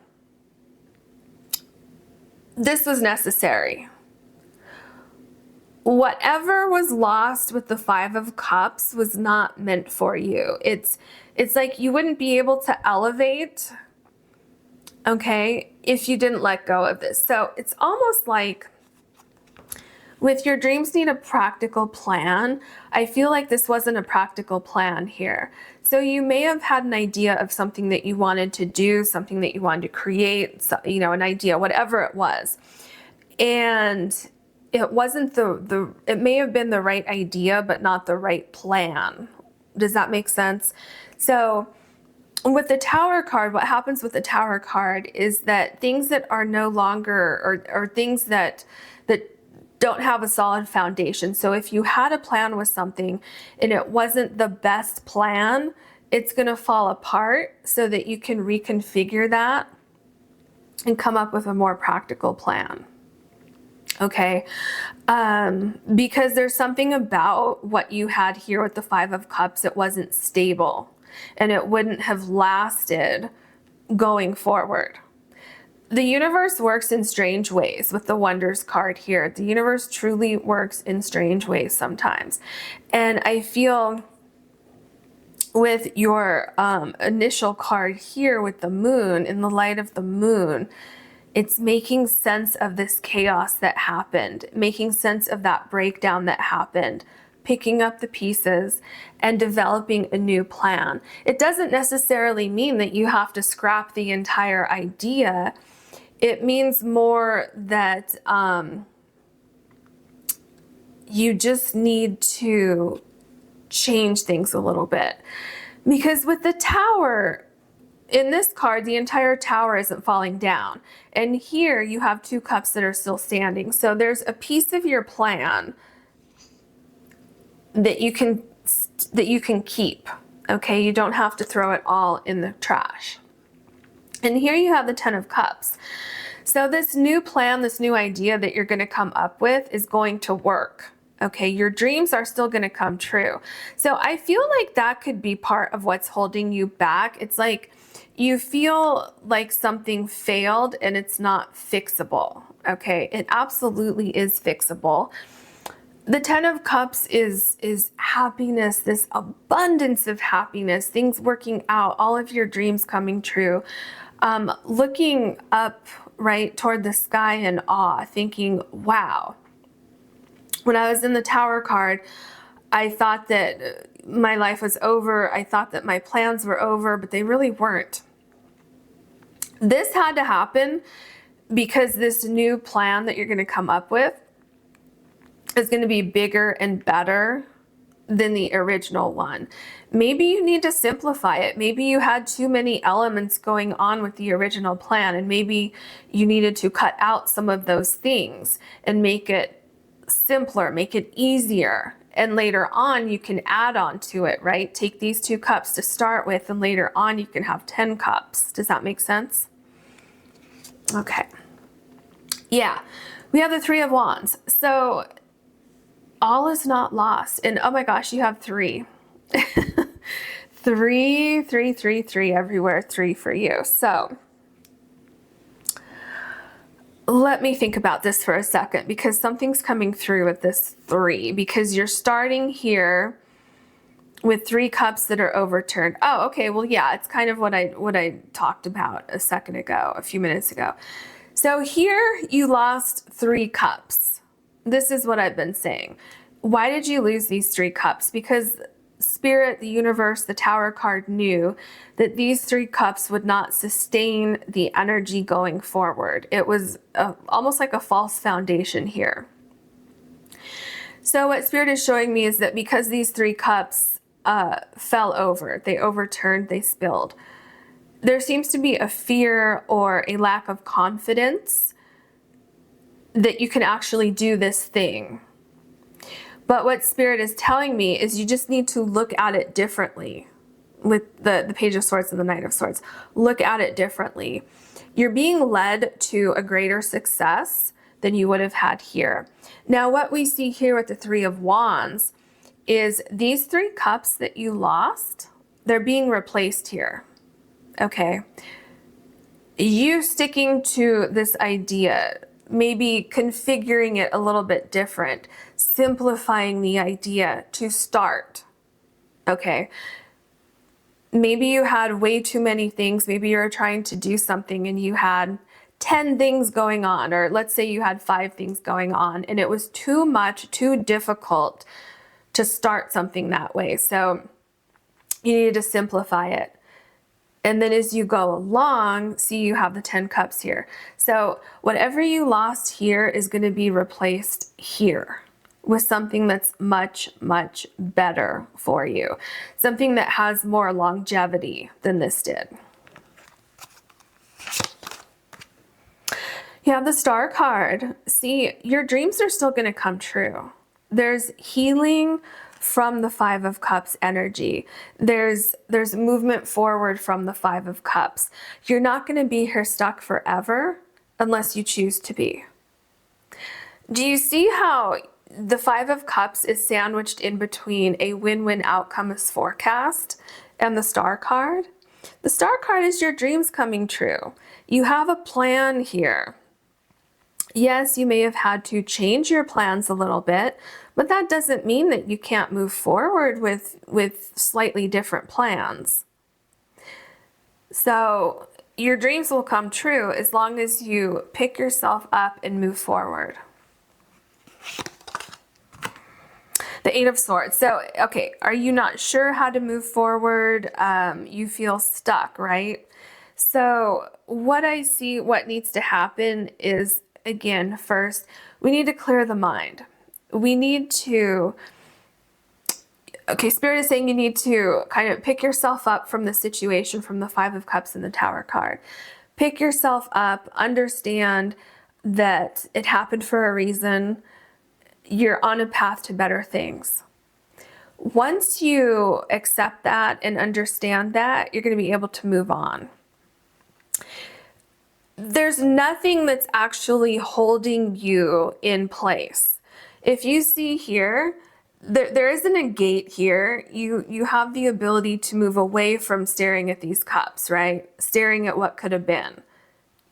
this was necessary. whatever was lost with the Five of Cups was not meant for you. It's like you wouldn't be able to elevate, okay, if you didn't let go of this. So it's almost like with your dreams need a practical plan. I feel like this wasn't a practical plan here. So you may have had an idea of something that you wanted to do, something that you wanted to create, so, you know, an idea, whatever it was. And it wasn't it may have been the right idea, but not the right plan. Does that make sense? So with the Tower card, what happens with the Tower card is that things that are no longer, or things that don't have a solid foundation. So if you had a plan with something and it wasn't the best plan, it's going to fall apart so that you can reconfigure that and come up with a more practical plan. Okay, because there's something about what you had here with the Five of Cups, it wasn't stable and it wouldn't have lasted going forward. The universe works in strange ways with the Wonders card here. The universe truly works in strange ways sometimes. And I feel with your initial card here with the moon, in the light of the moon, it's making sense of this chaos that happened, making sense of that breakdown that happened, picking up the pieces and developing a new plan. It doesn't necessarily mean that you have to scrap the entire idea. It means more that you just need to change things a little bit. Because with the Tower, in this card, the entire tower isn't falling down. And here you have two cups that are still standing. So there's a piece of your plan that you can keep. Okay, you don't have to throw it all in the trash. And here you have the Ten of Cups. So this new plan, this new idea that you're going to come up with is going to work. Okay, your dreams are still going to come true. So I feel like that could be part of what's holding you back. It's like you feel like something failed and it's not fixable. Okay, it absolutely is fixable. The Ten of Cups is happiness, this abundance of happiness, things working out, all of your dreams coming true. Looking up right toward the sky in awe, thinking, wow. When I was in the Tower card, I thought that my life was over. I thought that my plans were over, but they really weren't. This had to happen because this new plan that you're going to come up with is going to be bigger and better than the original one. Maybe you need to simplify it. Maybe you had too many elements going on with the original plan, and maybe you needed to cut out some of those things and make it simpler, make it easier. And later on, you can add on to it, right? Take these two cups to start with, and later on, you can have 10 cups. Does that make sense? Okay. Yeah, we have the Three of Wands. So all is not lost. And oh my gosh, you have three. three everywhere, three for you. So let me think about this for a second, because something's coming through with this three, because you're starting here with three cups that are overturned. Oh, okay. Well, yeah, it's kind of what I talked about a second ago, a few minutes ago. So here you lost three cups. This is what I've been saying. Why did you lose these three cups? Because Spirit, the universe, the Tower card knew that these three cups would not sustain the energy going forward. It was almost like a false foundation here. So what Spirit is showing me is that because these three cups fell over, they overturned, they spilled, there seems to be a fear or a lack of confidence that you can actually do this thing. But what Spirit is telling me is you just need to look at it differently. With the Page of Swords and the Knight of Swords, look at it differently. You're being led to a greater success than you would have had here. Now, what we see here with the Three of Wands is these three cups that you lost, they're being replaced here. Okay. You sticking to this idea maybe configuring it a little bit different, simplifying the idea to start. Okay. Maybe you had way too many things. Maybe you were trying to do something and you had 10 things going on, or let's say you had 5 things going on, and it was too much, too difficult to start something that way. So you needed to simplify it. And then as you go along, see, you have the 10 cups here. So whatever you lost here is going to be replaced here with something that's much, much better for you. Something that has more longevity than this did. You have the Star card. See, your dreams are still going to come true. There's healing from the 5 of Cups energy. There's movement forward from the 5 of Cups. You're not going to be here stuck forever unless you choose to be. Do you see how the 5 of Cups is sandwiched in between a win-win outcome as forecast and the Star card? The Star card is your dreams coming true. You have a plan here. Yes, you may have had to change your plans a little bit, but that doesn't mean that you can't move forward with slightly different plans. So your dreams will come true as long as you pick yourself up and move forward. The 8 of Swords. So, okay, are you not sure how to move forward? You feel stuck, right? So what I see, what needs to happen is, again, first, we need to clear the mind. We need to, okay, Spirit is saying you need to kind of pick yourself up from the situation, from the 5 of Cups and the Tower card. Pick yourself up, understand that it happened for a reason. You're on a path to better things. Once you accept that and understand that, you're going to be able to move on. There's nothing that's actually holding you in place. If you see here, there isn't a gate here. You have the ability to move away from staring at these cups, right? Staring at what could have been.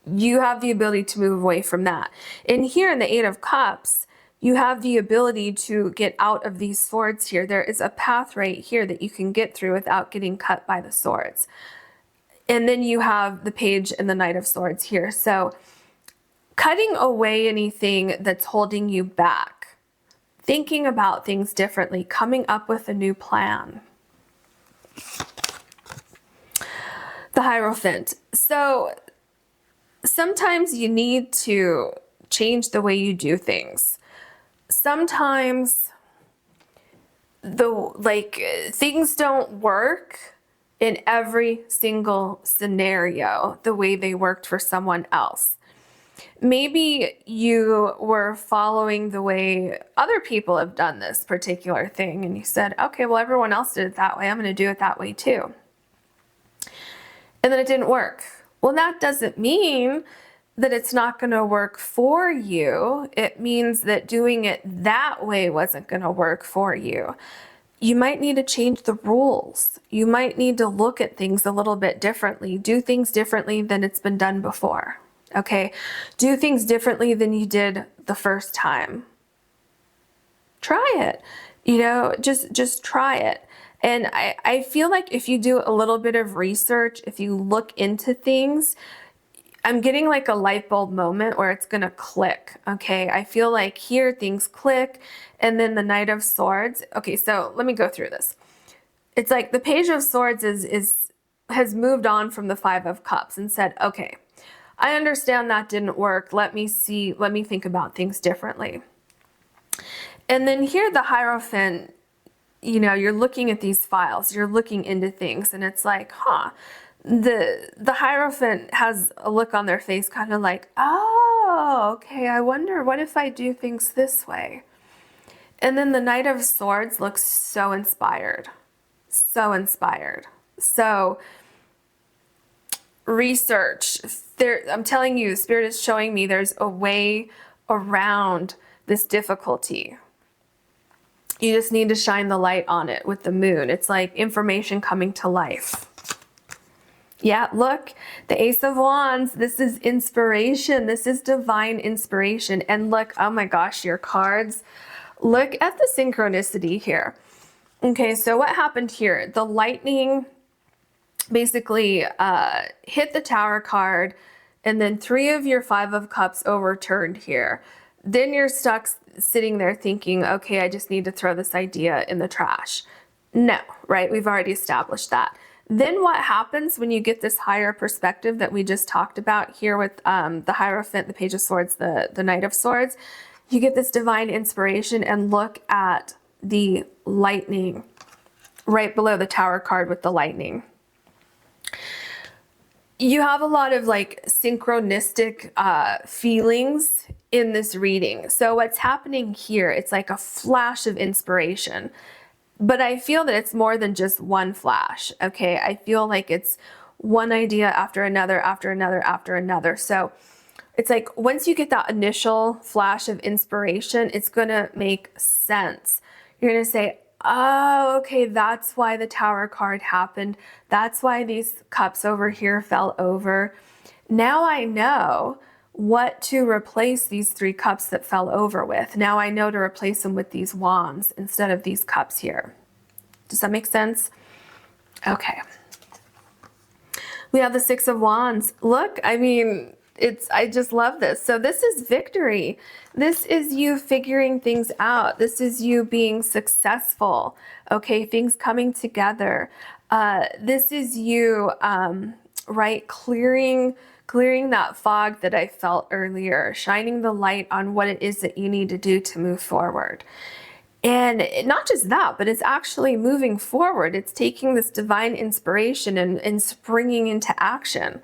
You have the ability to move away from that. And here in the 8 of Cups, you have the ability to get out of these swords here. There is a path right here that you can get through without getting cut by the swords. And then you have the Page and the Knight of Swords here. So cutting away anything that's holding you back, thinking about things differently, coming up with a new plan. The Hierophant. So sometimes you need to change the way you do things. Sometimes things don't work in every single scenario the way they worked for someone else. Maybe you were following the way other people have done this particular thing and you said, okay, well, everyone else did it that way. I'm going to do it that way too. And then it didn't work. Well, that doesn't mean that it's not going to work for you. It means that doing it that way wasn't going to work for you. You might need to change the rules. You might need to look at things a little bit differently, do things differently than it's been done before. Okay, do things differently than you did the first time. Try it, you know, just try it. And I feel like if you do a little bit of research, if you look into things, I'm getting like a light bulb moment where it's gonna click, okay? I feel like here things click, and then the Knight of Swords. Okay, so let me go through this. It's like the Page of Swords has moved on from the 5 of Cups and said, okay, I understand that didn't work. Let me think about things differently. And then here the Hierophant, you know, you're looking at these files, you're looking into things, and it's like, huh, the Hierophant has a look on their face kind of like, oh, okay, I wonder what if I do things this way. And then the Knight of Swords looks so inspired, so inspired. So research, I'm telling you, Spirit is showing me there's a way around this difficulty. You just need to shine the light on it with the moon. It's like information coming to life. Yeah, look, the Ace of Wands, this is inspiration. This is divine inspiration. And look, oh my gosh, your cards. Look at the synchronicity here. Okay, so what happened here? The lightning basically hit the Tower card, and then 3 of your 5 of Cups overturned here. Then you're stuck sitting there thinking, okay, I just need to throw this idea in the trash. No, right? We've already established that. Then what happens when you get this higher perspective that we just talked about here with the Hierophant, the Page of Swords, the Knight of Swords? You get this divine inspiration, and look at the lightning right below the Tower card with the lightning. You have a lot of like synchronistic feelings in this reading. So what's happening here, it's like a flash of inspiration. But I feel that it's more than just one flash, okay? I feel like it's one idea after another, after another, after another. So it's like once you get that initial flash of inspiration, it's gonna make sense. You're gonna say, oh, okay, that's why the Tower card happened. That's why these cups over here fell over. Now I know what to replace these 3 cups that fell over with. Now I know to replace them with these wands instead of these cups here. Does that make sense? Okay. We have the 6 of Wands. Look, I mean, I just love this. So this is victory. This is you figuring things out. This is you being successful. Okay, things coming together. This is you, right, clearing that fog that I felt earlier, shining the light on what it is that you need to do to move forward. And not just that, but it's actually moving forward. It's taking this divine inspiration and springing into action.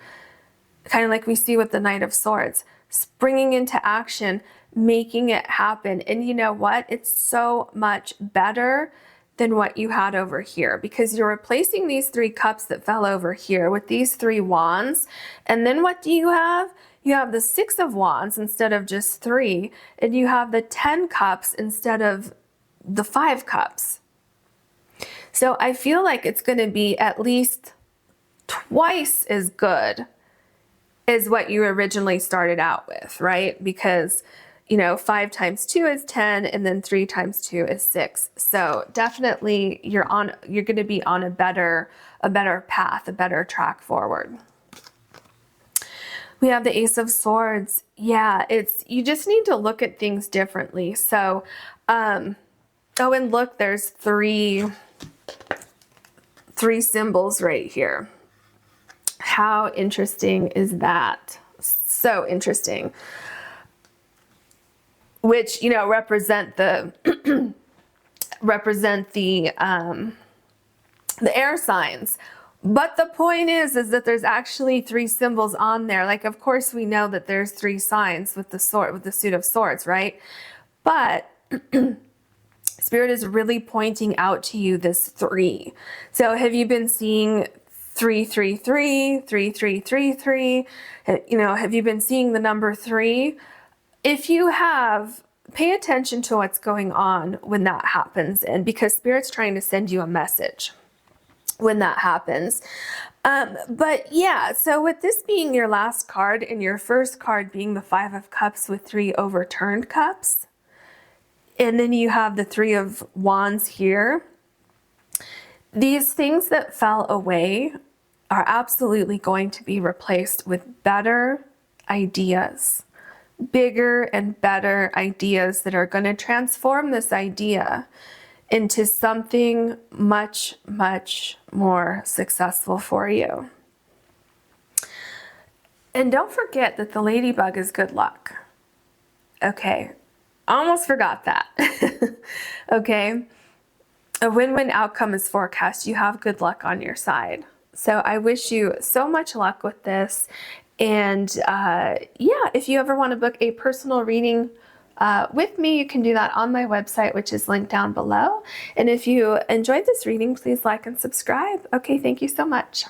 Kind of like we see with the Knight of Swords, springing into action, making it happen. And you know what? It's so much better than what you had over here, because you're replacing these 3 cups that fell over here with these 3 wands. And then what do you have? You have the 6 of Wands instead of just 3, and you have the 10 cups instead of the 5 cups. So I feel like it's going to be at least twice as good is what you originally started out with, right? Because, you know, 5 times 2 is 10, and then 3 times 2 is 6. So definitely you're going to be on a better path, a better track forward. We have the Ace of Swords. Yeah, you just need to look at things differently. So, oh, and look, there's three symbols right here. How interesting is that? So interesting. Which, you know, represent the air signs. But the point is that there's actually 3 symbols on there. Like, of course, we know that there's 3 signs with the Suit of Swords, right? But Spirit is really pointing out to you this 3. So have you been seeing 333, 3333? You know, have you been seeing the number 3? If you have, pay attention to what's going on when that happens, and because Spirit's trying to send you a message when that happens. But yeah, so with this being your last card and your first card being the 5 of Cups with 3 overturned cups, and then you have the 3 of Wands here, these things that fell away are absolutely going to be replaced with better ideas, bigger and better ideas that are going to transform this idea into something much, much more successful for you. And don't forget that the Ladybug is good luck. Okay, almost forgot that. Okay, a win-win outcome is forecast. You have good luck on your side. So I wish you so much luck with this. And yeah, if you ever want to book a personal reading with me, you can do that on my website, which is linked down below. And if you enjoyed this reading, please like and subscribe. Okay, thank you so much.